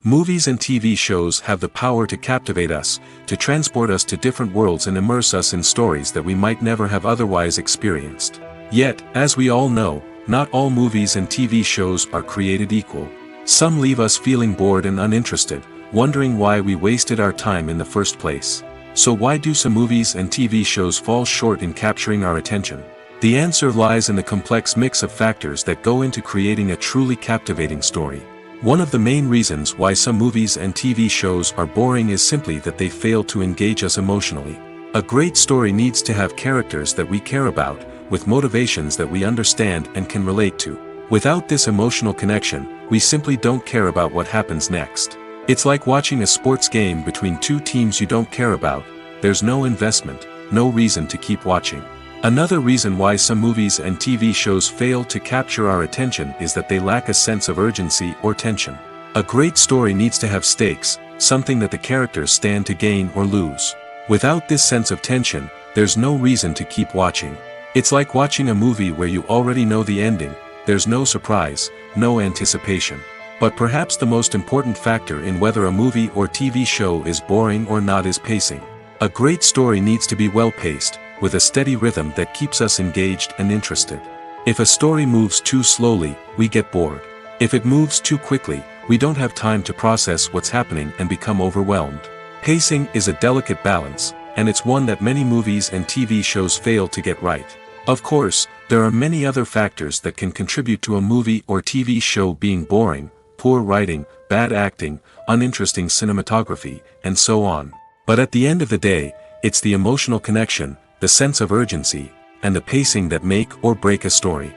Movies and TV shows have the power to captivate us, to transport us to different worlds and immerse us in stories that we might never have otherwise experienced. Yet, as we all know, not all movies and TV shows are created equal. Some leave us feeling bored and uninterested, wondering why we wasted our time in the first place. So why do some movies and TV shows fall short in capturing our attention? The answer lies in the complex mix of factors that go into creating a truly captivating story. One of the main reasons why some movies and TV shows are boring is simply that they fail to engage us emotionally. A great story needs to have characters that we care about, with motivations that we understand and can relate to. Without this emotional connection, we simply don't care about what happens next. It's like watching a sports game between two teams you don't care about. There's no investment, no reason to keep watching. Another reason why some movies and TV shows fail to capture our attention is that they lack a sense of urgency or tension. A great story needs to have stakes, something that the characters stand to gain or lose. Without this sense of tension, there's no reason to keep watching. It's like watching a movie where you already know the ending. There's no surprise, no anticipation. But perhaps the most important factor in whether a movie or TV show is boring or not is pacing. A great story needs to be well-paced, with a steady rhythm that keeps us engaged and interested. If a story moves too slowly, we get bored. If it moves too quickly, we don't have time to process what's happening and become overwhelmed. Pacing is a delicate balance, and it's one that many movies and TV shows fail to get right. Of course, there are many other factors that can contribute to a movie or TV show being boring: poor writing, bad acting, uninteresting cinematography, and so on. But at the end of the day, it's the emotional connection, the sense of urgency, and the pacing that make or break a story.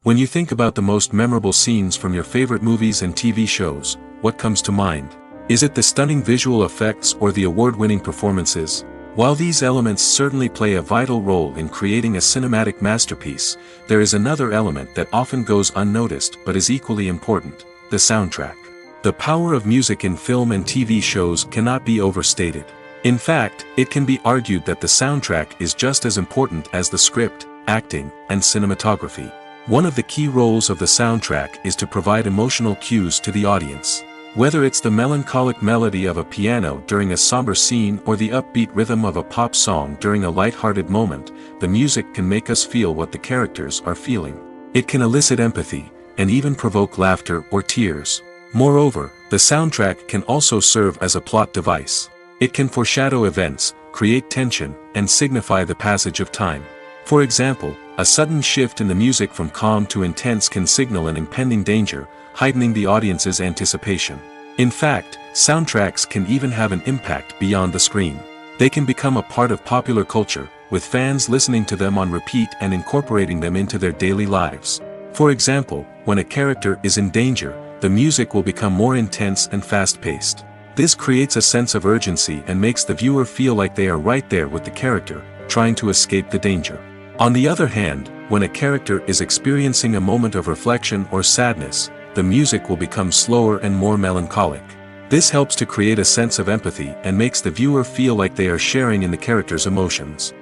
When you think about the most memorable scenes from your favorite movies and TV shows, what comes to mind? Is it the stunning visual effects or the award-winning performances? While these elements certainly play a vital role in creating a cinematic masterpiece, there is another element that often goes unnoticed but is equally important: the soundtrack. The power of music in film and TV shows cannot be overstated. In fact, it can be argued that the soundtrack is just as important as the script, acting, and cinematography. One of the key roles of the soundtrack is to provide emotional cues to the audience. Whether it's the melancholic melody of a piano during a somber scene or the upbeat rhythm of a pop song during a light-hearted moment, the music can make us feel what the characters are feeling. It can elicit empathy, and even provoke laughter or tears. Moreover, the soundtrack can also serve as a plot device. It can foreshadow events, create tension, and signify the passage of time. For example, a sudden shift in the music from calm to intense can signal an impending danger, heightening the audience's anticipation. In fact, soundtracks can even have an impact beyond the screen. They can become a part of popular culture, with fans listening to them on repeat and incorporating them into their daily lives. For example, when a character is in danger, the music will become more intense and fast-paced. This creates a sense of urgency and makes the viewer feel like they are right there with the character, trying to escape the danger. On the other hand, when a character is experiencing a moment of reflection or sadness, the music will become slower and more melancholic. This helps to create a sense of empathy and makes the viewer feel like they are sharing in the character's emotions.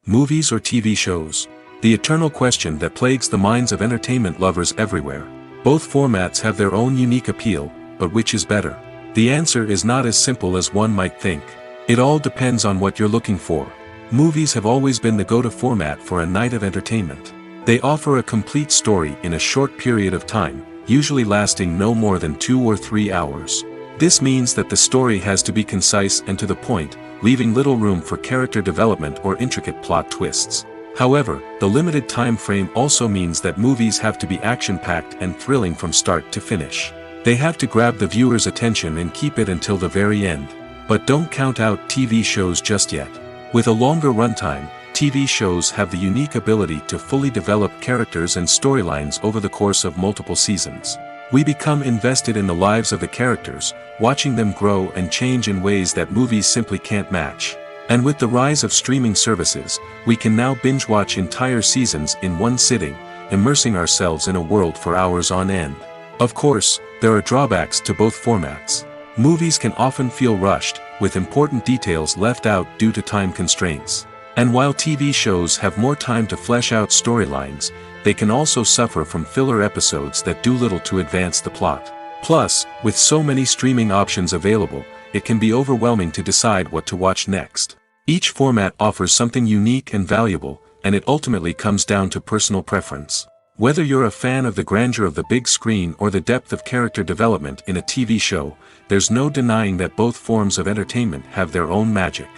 Movies or TV shows? The eternal question that plagues the minds of entertainment lovers everywhere. Both formats have their own unique appeal, but which is better? The answer is not as simple as one might think. It all depends on what you're looking for. Movies have always been the go-to format for a night of entertainment. They offer a complete story in a short period of time, usually lasting no more than 2 or 3 hours. This means that the story has to be concise and to the point, leaving little room for character development or intricate plot twists. However, the limited time frame also means that movies have to be action-packed and thrilling from start to finish. They have to grab the viewer's attention and keep it until the very end. But don't count out TV shows just yet. With a longer runtime, TV shows have the unique ability to fully develop characters and storylines over the course of multiple seasons. We become invested in the lives of the characters, watching them grow and change in ways that movies simply can't match. And with the rise of streaming services, we can now binge-watch entire seasons in one sitting, immersing ourselves in a world for hours on end. Of course, there are drawbacks to both formats. Movies can often feel rushed, with important details left out due to time constraints. And while TV shows have more time to flesh out storylines, they can also suffer from filler episodes that do little to advance the plot. Plus, with so many streaming options available, it can be overwhelming to decide what to watch next. Each format offers something unique and valuable, and it ultimately comes down to personal preference. Whether you're a fan of the grandeur of the big screen or the depth of character development in a TV show, there's no denying that both forms of entertainment have their own magic.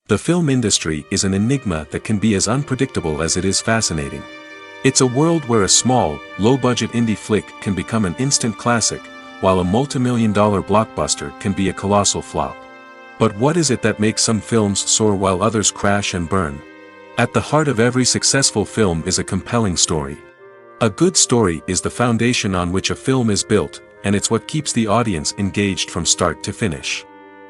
The film industry is an enigma that can be as unpredictable as it is fascinating. It's a world where a small, low-budget indie flick can become an instant classic, while a multi-million-dollar blockbuster can be a colossal flop. But what is it that makes some films soar while others crash and burn? At the heart of every successful film is a compelling story. A good story is the foundation on which a film is built, and it's what keeps the audience engaged from start to finish.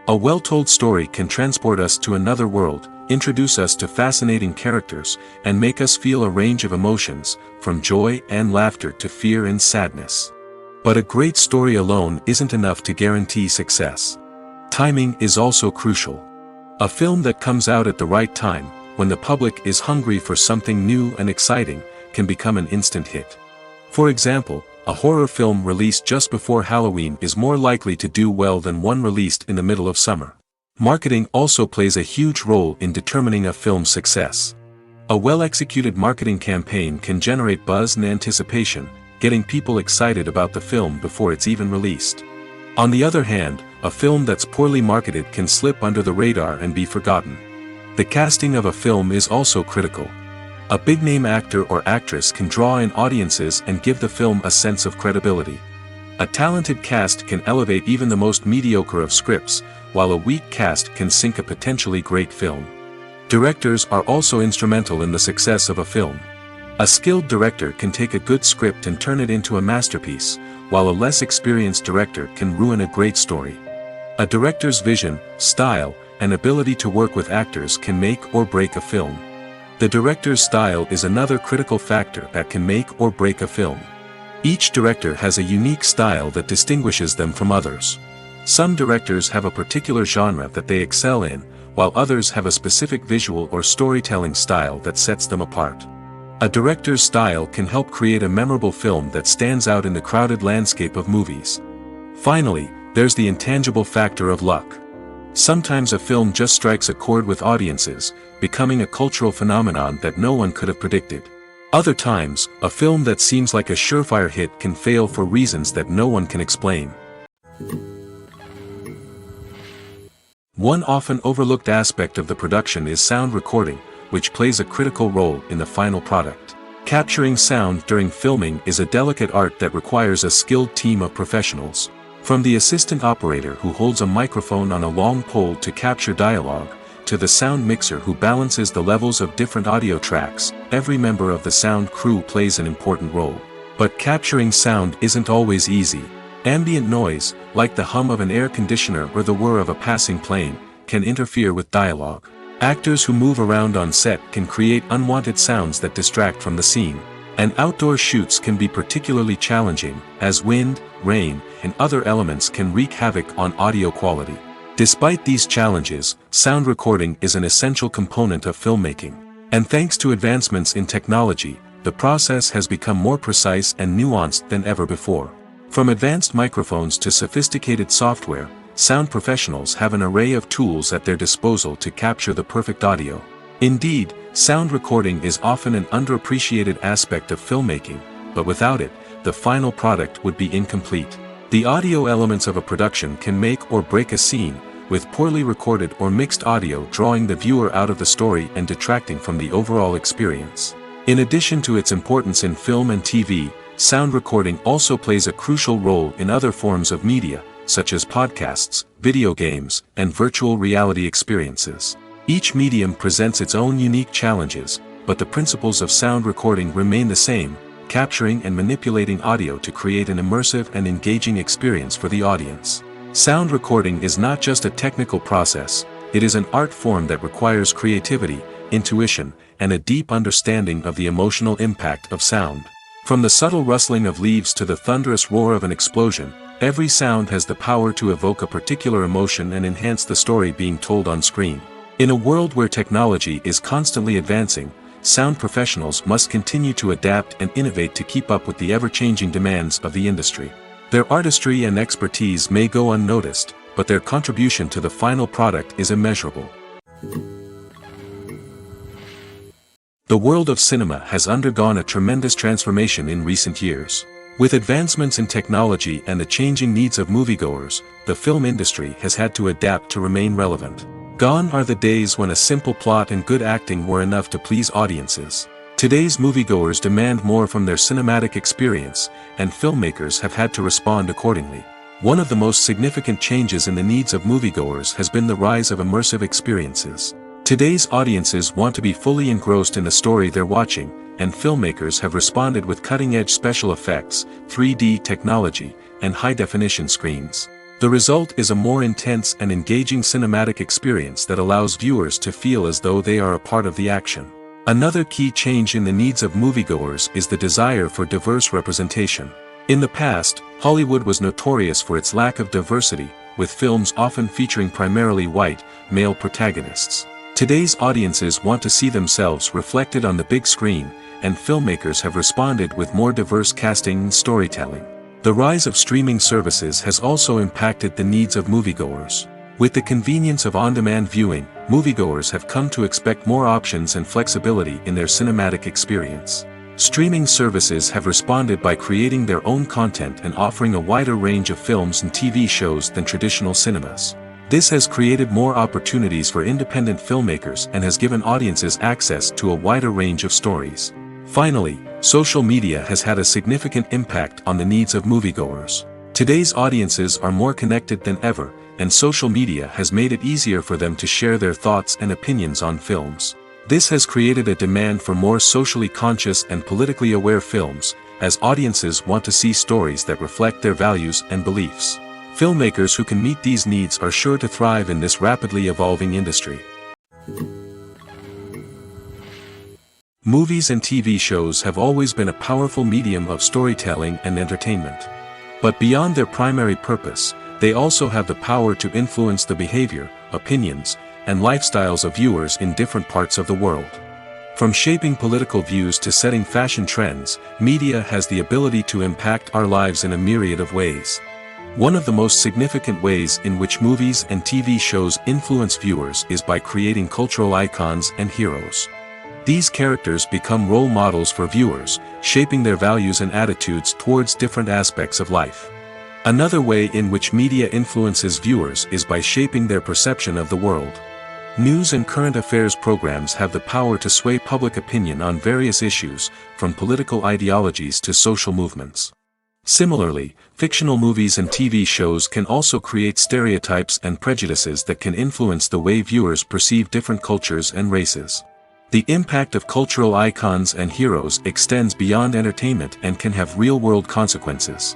A well-told story can transport us to another world, introduce us to fascinating characters, and make us feel a range of emotions, from joy and laughter to fear and sadness. But a great story alone isn't enough to guarantee success. Timing is also crucial. A film that comes out at the right time, when the public is hungry for something new and exciting, can become an instant hit. For example, a horror film released just before Halloween is more likely to do well than one released in the middle of summer. Marketing also plays a huge role in determining a film's success. A well-executed marketing campaign can generate buzz and anticipation, getting people excited about the film before it's even released. On the other hand, a film that's poorly marketed can slip under the radar and be forgotten. The casting of a film is also critical. A big-name actor or actress can draw in audiences and give the film a sense of credibility. A talented cast can elevate even the most mediocre of scripts, while a weak cast can sink a potentially great film. Directors are also instrumental in the success of a film. A skilled director can take a good script and turn it into a masterpiece, while a less experienced director can ruin a great story. A director's vision, style, and ability to work with actors can make or break a film. The director's style is another critical factor that can make or break a film. Each director has a unique style that distinguishes them from others. Some directors have a particular genre that they excel in, while others have a specific visual or storytelling style that sets them apart. A director's style can help create a memorable film that stands out in the crowded landscape of movies. Finally, there's the intangible factor of luck. Sometimes a film just strikes a chord with audiences, becoming a cultural phenomenon that no one could have predicted. Other times, a film that seems like a surefire hit can fail for reasons that no one can explain. One often overlooked aspect of the production is sound recording, which plays a critical role in the final product. Capturing sound during filming is a delicate art that requires a skilled team of professionals. From the assistant operator who holds a microphone on a long pole to capture dialogue, to the sound mixer who balances the levels of different audio tracks, every member of the sound crew plays an important role. But capturing sound isn't always easy. Ambient noise, like the hum of an air conditioner or the whir of a passing plane, can interfere with dialogue. Actors who move around on set can create unwanted sounds that distract from the scene. And outdoor shoots can be particularly challenging, as wind, rain, and other elements can wreak havoc on audio quality. Despite these challenges, sound recording is an essential component of filmmaking. And thanks to advancements in technology, the process has become more precise and nuanced than ever before. From advanced microphones to sophisticated software, sound professionals have an array of tools at their disposal to capture the perfect audio. Indeed, sound recording is often an underappreciated aspect of filmmaking, but without it, the final product would be incomplete. The audio elements of a production can make or break a scene, with poorly recorded or mixed audio drawing the viewer out of the story and detracting from the overall experience. In addition to its importance in film and TV, sound recording also plays a crucial role in other forms of media, such as podcasts, video games, and virtual reality experiences. Each medium presents its own unique challenges, but the principles of sound recording remain the same, capturing and manipulating audio to create an immersive and engaging experience for the audience. Sound recording is not just a technical process, it is an art form that requires creativity, intuition, and a deep understanding of the emotional impact of sound. From the subtle rustling of leaves to the thunderous roar of an explosion, every sound has the power to evoke a particular emotion and enhance the story being told on screen. In a world where technology is constantly advancing, sound professionals must continue to adapt and innovate to keep up with the ever-changing demands of the industry. Their artistry and expertise may go unnoticed, but their contribution to the final product is immeasurable. The world of cinema has undergone a tremendous transformation in recent years. With advancements in technology and the changing needs of moviegoers, the film industry has had to adapt to remain relevant. Gone are the days when a simple plot and good acting were enough to please audiences. Today's moviegoers demand more from their cinematic experience, and filmmakers have had to respond accordingly. One of the most significant changes in the needs of moviegoers has been the rise of immersive experiences. Today's audiences want to be fully engrossed in the story they're watching, and filmmakers have responded with cutting-edge special effects, 3D technology, and high-definition screens. The result is a more intense and engaging cinematic experience that allows viewers to feel as though they are a part of the action. Another key change in the needs of moviegoers is the desire for diverse representation. In the past, Hollywood was notorious for its lack of diversity, with films often featuring primarily white, male protagonists. Today's audiences want to see themselves reflected on the big screen, and filmmakers have responded with more diverse casting and storytelling. The rise of streaming services has also impacted the needs of moviegoers. With the convenience of on-demand viewing, moviegoers have come to expect more options and flexibility in their cinematic experience. Streaming services have responded by creating their own content and offering a wider range of films and TV shows than traditional cinemas. This has created more opportunities for independent filmmakers and has given audiences access to a wider range of stories. Finally, social media has had a significant impact on the needs of moviegoers. Today's audiences are more connected than ever, and social media has made it easier for them to share their thoughts and opinions on films. This has created a demand for more socially conscious and politically aware films, as audiences want to see stories that reflect their values and beliefs. Filmmakers who can meet these needs are sure to thrive in this rapidly evolving industry. Movies and TV shows have always been a powerful medium of storytelling and entertainment. But beyond their primary purpose, they also have the power to influence the behavior, opinions, and lifestyles of viewers in different parts of the world. From shaping political views to setting fashion trends, media has the ability to impact our lives in a myriad of ways. One of the most significant ways in which movies and TV shows influence viewers is by creating cultural icons and heroes. These characters become role models for viewers, shaping their values and attitudes towards different aspects of life. Another way in which media influences viewers is by shaping their perception of the world. News and current affairs programs have the power to sway public opinion on various issues, from political ideologies to social movements. Similarly, fictional movies and TV shows can also create stereotypes and prejudices that can influence the way viewers perceive different cultures and races. The impact of cultural icons and heroes extends beyond entertainment and can have real-world consequences.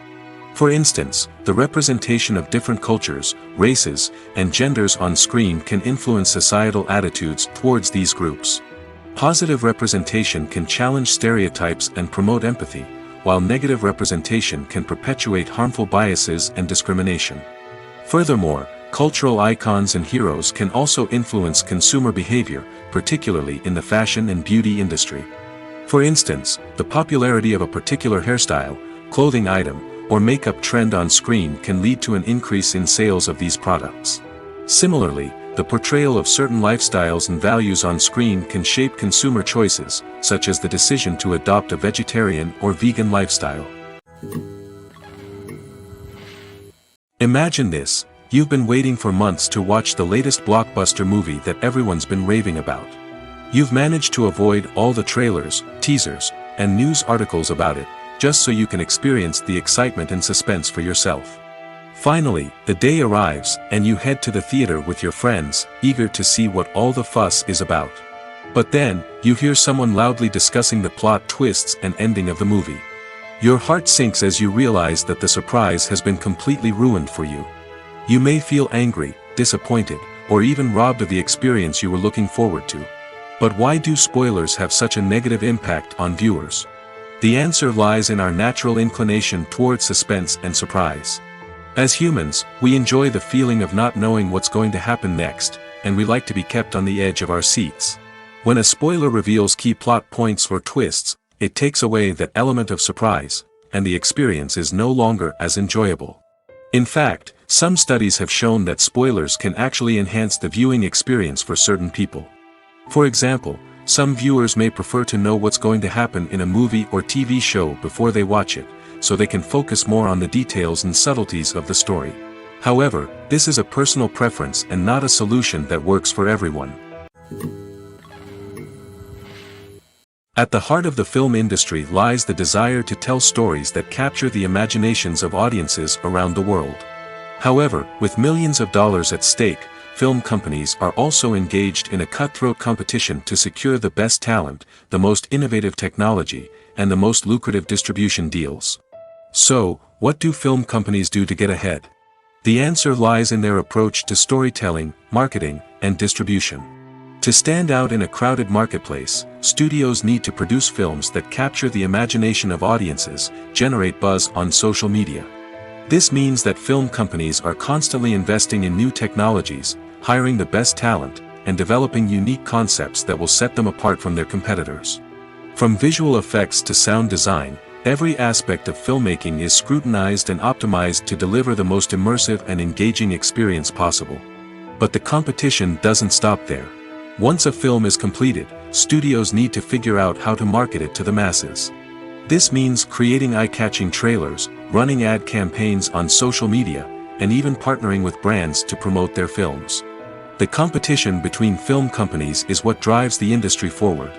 For instance, the representation of different cultures, races, and genders on screen can influence societal attitudes towards these groups. Positive representation can challenge stereotypes and promote empathy, while negative representation can perpetuate harmful biases and discrimination. Furthermore, cultural icons and heroes can also influence consumer behavior, particularly in the fashion and beauty industry. For instance, the popularity of a particular hairstyle, clothing item, or makeup trend on screen can lead to an increase in sales of these products. Similarly, the portrayal of certain lifestyles and values on screen can shape consumer choices, such as the decision to adopt a vegetarian or vegan lifestyle. Imagine this: You've been waiting for months to watch the latest blockbuster movie that everyone's been raving about. You've managed to avoid all the trailers, teasers, and news articles about it, just so you can experience the excitement and suspense for yourself. Finally, the day arrives, and you head to the theater with your friends, eager to see what all the fuss is about. But then, you hear someone loudly discussing the plot twists and ending of the movie. Your heart sinks as you realize that the surprise has been completely ruined for you. You may feel angry, disappointed, or even robbed of the experience you were looking forward to. But why do spoilers have such a negative impact on viewers? The answer lies in our natural inclination towards suspense and surprise. As humans, we enjoy the feeling of not knowing what's going to happen next, and we like to be kept on the edge of our seats. When a spoiler reveals key plot points or twists, it takes away that element of surprise, and the experience is no longer as enjoyable. In fact, some studies have shown that spoilers can actually enhance the viewing experience for certain people. For example, some viewers may prefer to know what's going to happen in a movie or TV show before they watch it, so they can focus more on the details and subtleties of the story. However, this is a personal preference and not a solution that works for everyone. At the heart of the film industry lies the desire to tell stories that capture the imaginations of audiences around the world. However, with millions of dollars at stake, film companies are also engaged in a cutthroat competition to secure the best talent, the most innovative technology, and the most lucrative distribution deals. So, what do film companies do to get ahead? The answer lies in their approach to storytelling, marketing, and distribution. To stand out in a crowded marketplace, studios need to produce films that capture the imagination of audiences, generate buzz on social media. This means that film companies are constantly investing in new technologies, hiring the best talent, and developing unique concepts that will set them apart from their competitors. From visual effects to sound design, every aspect of filmmaking is scrutinized and optimized to deliver the most immersive and engaging experience possible. But the competition doesn't stop there. Once a film is completed, studios need to figure out how to market it to the masses. This means creating eye-catching trailers, running ad campaigns on social media, and even partnering with brands to promote their films. The competition between film companies is what drives the industry forward.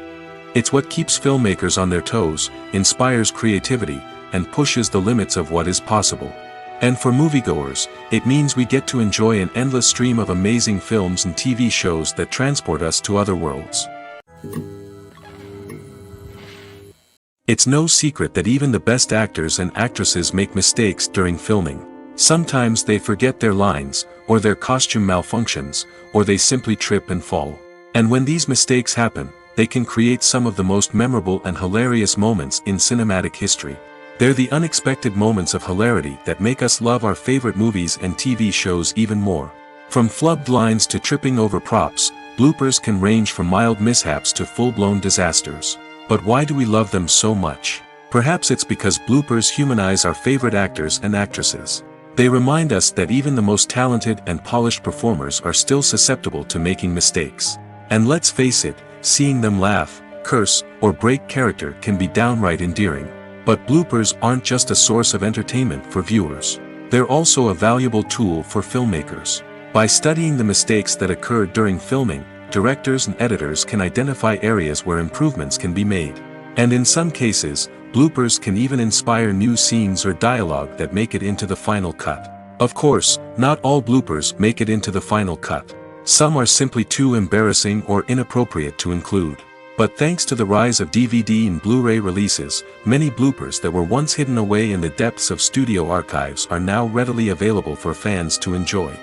It's what keeps filmmakers on their toes, inspires creativity, and pushes the limits of what is possible. And for moviegoers, it means we get to enjoy an endless stream of amazing films and TV shows that transport us to other worlds. It's no secret that even the best actors and actresses make mistakes during filming. Sometimes they forget their lines, or their costume malfunctions, or they simply trip and fall. And when these mistakes happen, they can create some of the most memorable and hilarious moments in cinematic history. They're the unexpected moments of hilarity that make us love our favorite movies and TV shows even more. From flubbed lines to tripping over props, bloopers can range from mild mishaps to full-blown disasters. But why do we love them so much? Perhaps it's because bloopers humanize our favorite actors and actresses. They remind us that even the most talented and polished performers are still susceptible to making mistakes. And let's face it, seeing them laugh, curse, or break character can be downright endearing. But bloopers aren't just a source of entertainment for viewers. They're also a valuable tool for filmmakers. By studying the mistakes that occurred during filming, directors and editors can identify areas where improvements can be made. And in some cases, bloopers can even inspire new scenes or dialogue that make it into the final cut. Of course, not all bloopers make it into the final cut. Some are simply too embarrassing or inappropriate to include. But thanks to the rise of DVD and Blu-ray releases, many bloopers that were once hidden away in the depths of studio archives are now readily available for fans to enjoy.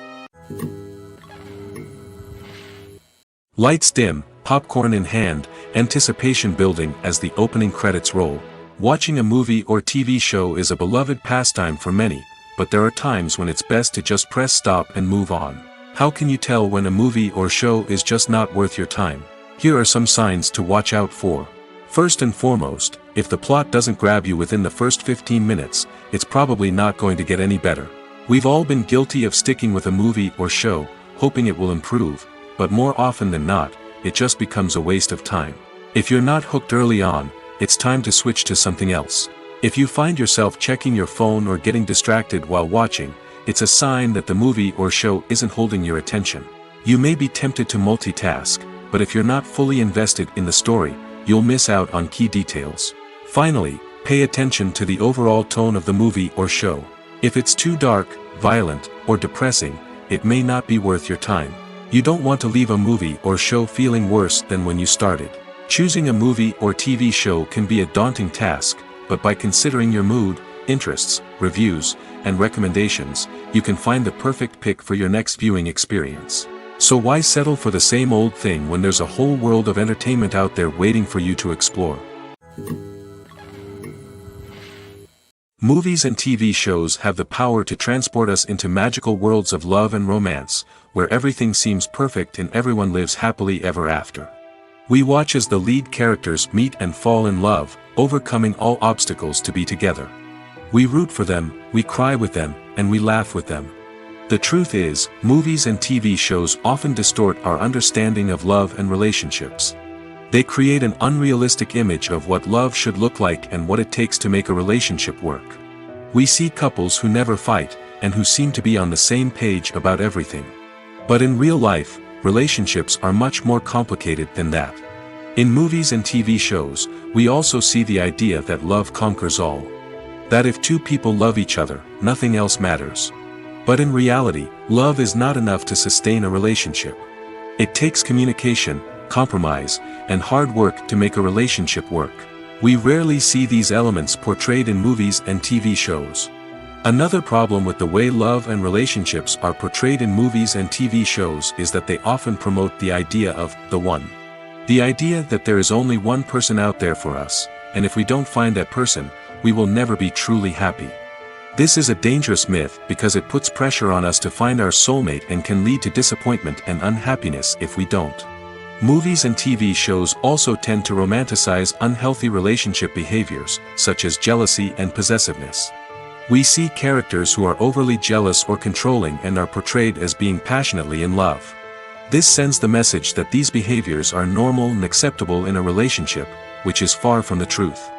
Lights dim, popcorn in hand, anticipation building as the opening credits roll. Watching a movie or TV show is a beloved pastime for many, but there are times when it's best to just press stop and move on. How can you tell when a movie or show is just not worth your time? Here are some signs to watch out for. First and foremost, if the plot doesn't grab you within the first 15 minutes, it's probably not going to get any better. We've all been guilty of sticking with a movie or show, hoping it will improve, but more often than not, it just becomes a waste of time. If you're not hooked early on, it's time to switch to something else. If you find yourself checking your phone or getting distracted while watching, it's a sign that the movie or show isn't holding your attention. You may be tempted to multitask, but if you're not fully invested in the story, you'll miss out on key details. Finally, pay attention to the overall tone of the movie or show. If it's too dark, violent, or depressing, it may not be worth your time. You don't want to leave a movie or show feeling worse than when you started. Choosing a movie or TV show can be a daunting task, but by considering your mood, interests, reviews, and recommendations, you can find the perfect pick for your next viewing experience. So why settle for the same old thing when there's a whole world of entertainment out there waiting for you to explore? Movies and TV shows have the power to transport us into magical worlds of love and romance, where everything seems perfect and everyone lives happily ever after. We watch as the lead characters meet and fall in love, overcoming all obstacles to be together. We root for them, we cry with them, and we laugh with them. The truth is, movies and TV shows often distort our understanding of love and relationships. They create an unrealistic image of what love should look like and what it takes to make a relationship work. We see couples who never fight, and who seem to be on the same page about everything. But in real life, relationships are much more complicated than that. In movies and TV shows, we also see the idea that love conquers all. That if two people love each other, nothing else matters. But in reality, love is not enough to sustain a relationship. It takes communication, compromise, and hard work to make a relationship work. We rarely see these elements portrayed in movies and TV shows. Another problem with the way love and relationships are portrayed in movies and TV shows is that they often promote the idea of the one. The idea that there is only one person out there for us, and if we don't find that person, we will never be truly happy. This is a dangerous myth because it puts pressure on us to find our soulmate and can lead to disappointment and unhappiness if we don't. Movies and TV shows also tend to romanticize unhealthy relationship behaviors, such as jealousy and possessiveness. We see characters who are overly jealous or controlling and are portrayed as being passionately in love. This sends the message that these behaviors are normal and acceptable in a relationship, which is far from the truth.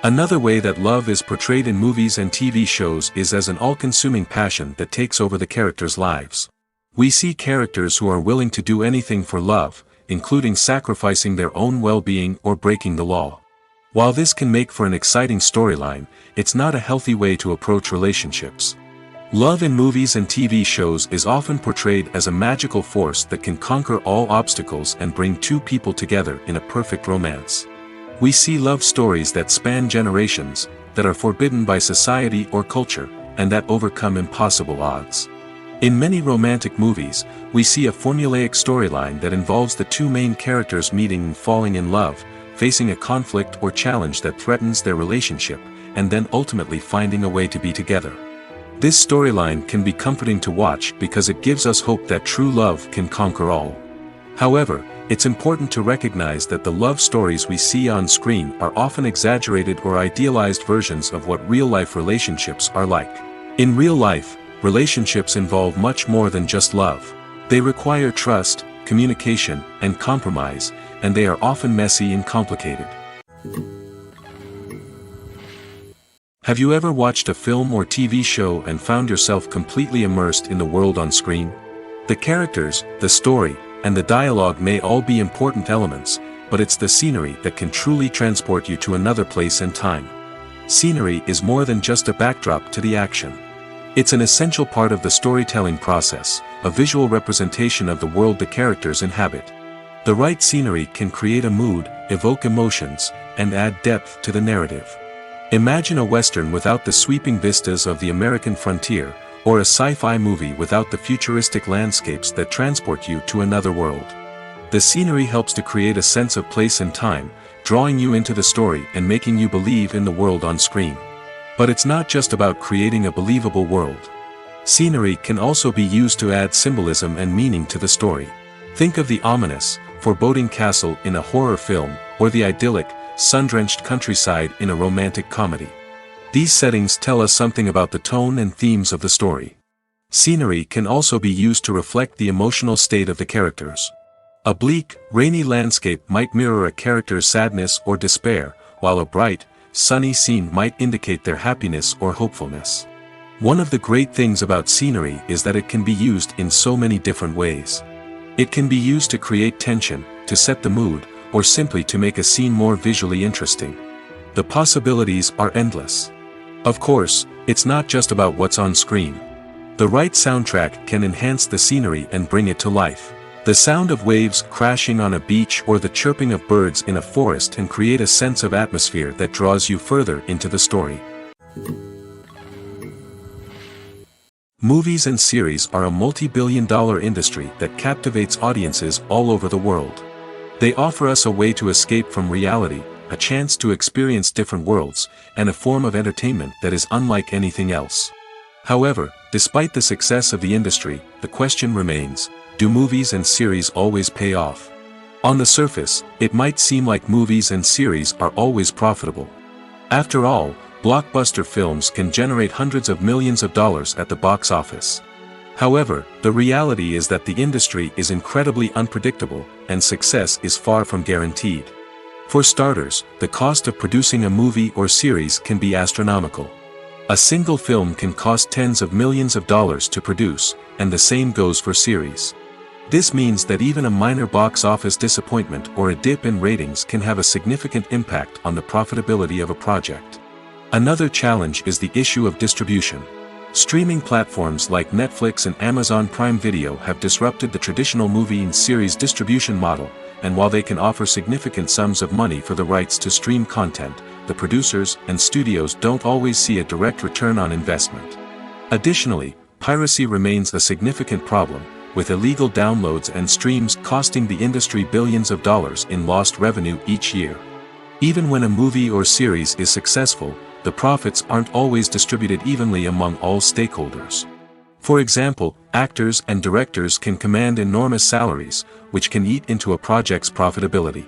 Another way that love is portrayed in movies and TV shows is as an all-consuming passion that takes over the characters' lives. We see characters who are willing to do anything for love, including sacrificing their own well-being or breaking the law. While this can make for an exciting storyline, it's not a healthy way to approach relationships. Love in movies and TV shows is often portrayed as a magical force that can conquer all obstacles and bring two people together in a perfect romance. We see love stories that span generations, that are forbidden by society or culture, and that overcome impossible odds. In many romantic movies, we see a formulaic storyline that involves the two main characters meeting and falling in love, facing a conflict or challenge that threatens their relationship, and then ultimately finding a way to be together. This storyline can be comforting to watch because it gives us hope that true love can conquer all. However, it's important to recognize that the love stories we see on screen are often exaggerated or idealized versions of what real-life relationships are like. In real life, relationships involve much more than just love. They require trust, communication, and compromise, and they are often messy and complicated. Have you ever watched a film or TV show and found yourself completely immersed in the world on screen? The characters, the story, and the dialogue may all be important elements, but it's the scenery that can truly transport you to another place and time. Scenery is more than just a backdrop to the action. It's an essential part of the storytelling process, a visual representation of the world the characters inhabit. The right scenery can create a mood, evoke emotions, and add depth to the narrative. Imagine a Western without the sweeping vistas of the American frontier, or a sci-fi movie without the futuristic landscapes that transport you to another world. The scenery helps to create a sense of place and time, drawing you into the story and making you believe in the world on screen. But it's not just about creating a believable world. Scenery can also be used to add symbolism and meaning to the story. Think of the ominous, foreboding castle in a horror film, or the idyllic, sun-drenched countryside in a romantic comedy. These settings tell us something about the tone and themes of the story. Scenery can also be used to reflect the emotional state of the characters. A bleak, rainy landscape might mirror a character's sadness or despair, while a bright, sunny scene might indicate their happiness or hopefulness. One of the great things about scenery is that it can be used in so many different ways. It can be used to create tension, to set the mood, or simply to make a scene more visually interesting. The possibilities are endless. Of course, it's not just about what's on screen. The right soundtrack can enhance the scenery and bring it to life. The sound of waves crashing on a beach or the chirping of birds in a forest can create a sense of atmosphere that draws you further into the story. Movies and series are a multi-billion-dollar industry that captivates audiences all over the world. They offer us a way to escape from reality, a chance to experience different worlds, and a form of entertainment that is unlike anything else. However, despite the success of the industry, the question remains, do movies and series always pay off? On the surface, it might seem like movies and series are always profitable. After all, blockbuster films can generate hundreds of millions of dollars at the box office. However, the reality is that the industry is incredibly unpredictable, and success is far from guaranteed. For starters, the cost of producing a movie or series can be astronomical. A single film can cost tens of millions of dollars to produce, and the same goes for series. This means that even a minor box office disappointment or a dip in ratings can have a significant impact on the profitability of a project. Another challenge is the issue of distribution. Streaming platforms like Netflix and Amazon Prime Video have disrupted the traditional movie and series distribution model, and while they can offer significant sums of money for the rights to stream content, the producers and studios don't always see a direct return on investment. Additionally, piracy remains a significant problem, with illegal downloads and streams costing the industry billions of dollars in lost revenue each year. Even when a movie or series is successful, the profits aren't always distributed evenly among all stakeholders. For example, actors and directors can command enormous salaries, which can eat into a project's profitability.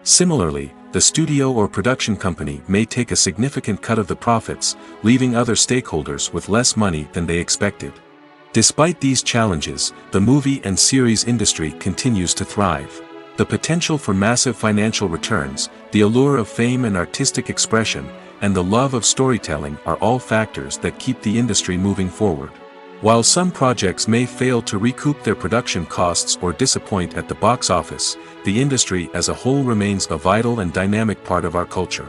Similarly, the studio or production company may take a significant cut of the profits, leaving other stakeholders with less money than they expected. Despite these challenges, the movie and series industry continues to thrive. The potential for massive financial returns, the allure of fame and artistic expression, and the love of storytelling are all factors that keep the industry moving forward. While some projects may fail to recoup their production costs or disappoint at the box office, the industry as a whole remains a vital and dynamic part of our culture.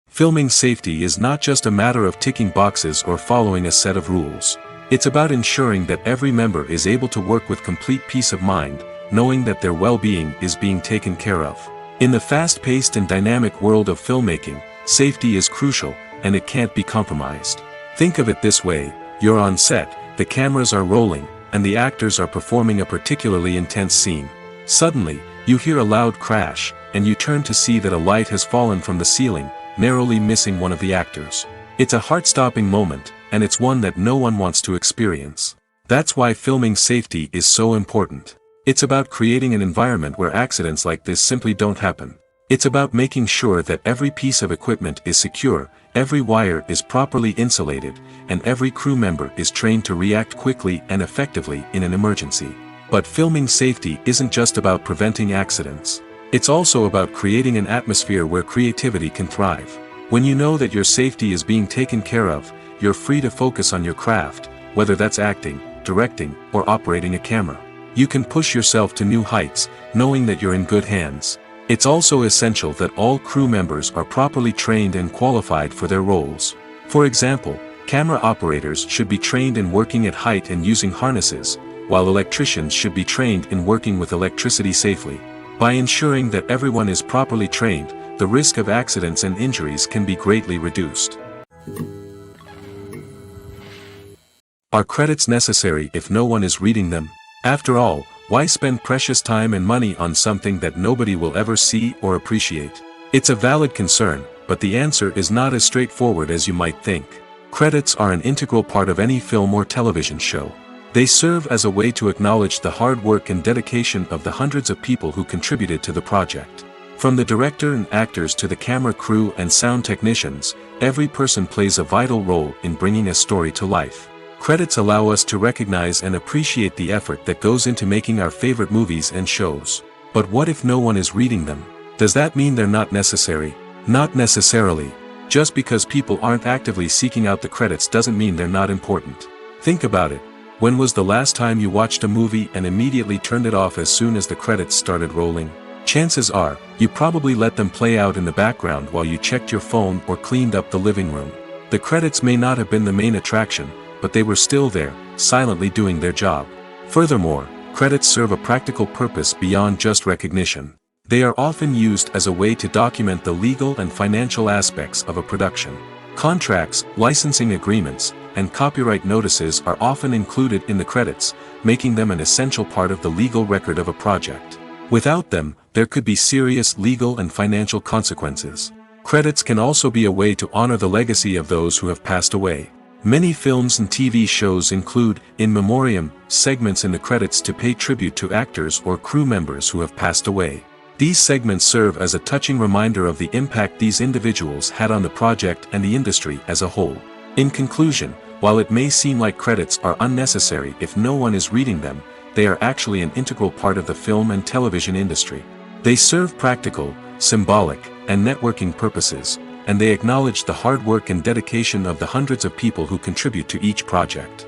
Filming safety is not just a matter of ticking boxes or following a set of rules. It's about ensuring that every member is able to work with complete peace of mind, knowing that their well-being is being taken care of. In the fast-paced and dynamic world of filmmaking, safety is crucial, and it can't be compromised. Think of it this way: you're on set, the cameras are rolling, and the actors are performing a particularly intense scene. Suddenly, you hear a loud crash, and you turn to see that a light has fallen from the ceiling, narrowly missing one of the actors. It's a heart-stopping moment, and it's one that no one wants to experience. That's why filming safety is so important. It's about creating an environment where accidents like this simply don't happen. It's about making sure that every piece of equipment is secure, every wire is properly insulated, and every crew member is trained to react quickly and effectively in an emergency. But filming safety isn't just about preventing accidents. It's also about creating an atmosphere where creativity can thrive. When you know that your safety is being taken care of, you're free to focus on your craft, whether that's acting, directing, or operating a camera. You can push yourself to new heights, knowing that you're in good hands. It's also essential that all crew members are properly trained and qualified for their roles. For example, camera operators should be trained in working at height and using harnesses, while electricians should be trained in working with electricity safely. By ensuring that everyone is properly trained, the risk of accidents and injuries can be greatly reduced. Are credits necessary if no one is reading them? After all, why spend precious time and money on something that nobody will ever see or appreciate? It's a valid concern, but the answer is not as straightforward as you might think. Credits are an integral part of any film or television show. They serve as a way to acknowledge the hard work and dedication of the hundreds of people who contributed to the project. From the director and actors to the camera crew and sound technicians, every person plays a vital role in bringing a story to life. Credits allow us to recognize and appreciate the effort that goes into making our favorite movies and shows. But what if no one is reading them? Does that mean they're not necessary? Not necessarily. Just because people aren't actively seeking out the credits doesn't mean they're not important. Think about it. When was the last time you watched a movie and immediately turned it off as soon as the credits started rolling? Chances are, you probably let them play out in the background while you checked your phone or cleaned up the living room. The credits may not have been the main attraction, but they were still there, silently doing their job. Furthermore, credits serve a practical purpose beyond just recognition. They are often used as a way to document the legal and financial aspects of a production. Contracts, licensing agreements, and copyright notices are often included in the credits, making them an essential part of the legal record of a project. Without them, there could be serious legal and financial consequences. Credits can also be a way to honor the legacy of those who have passed away. Many films and TV shows include, in memoriam, segments in the credits to pay tribute to actors or crew members who have passed away. These segments serve as a touching reminder of the impact these individuals had on the project and the industry as a whole. In conclusion, while it may seem like credits are unnecessary if no one is reading them, they are actually an integral part of the film and television industry. They serve practical, symbolic, and networking purposes, and they acknowledge the hard work and dedication of the hundreds of people who contribute to each project.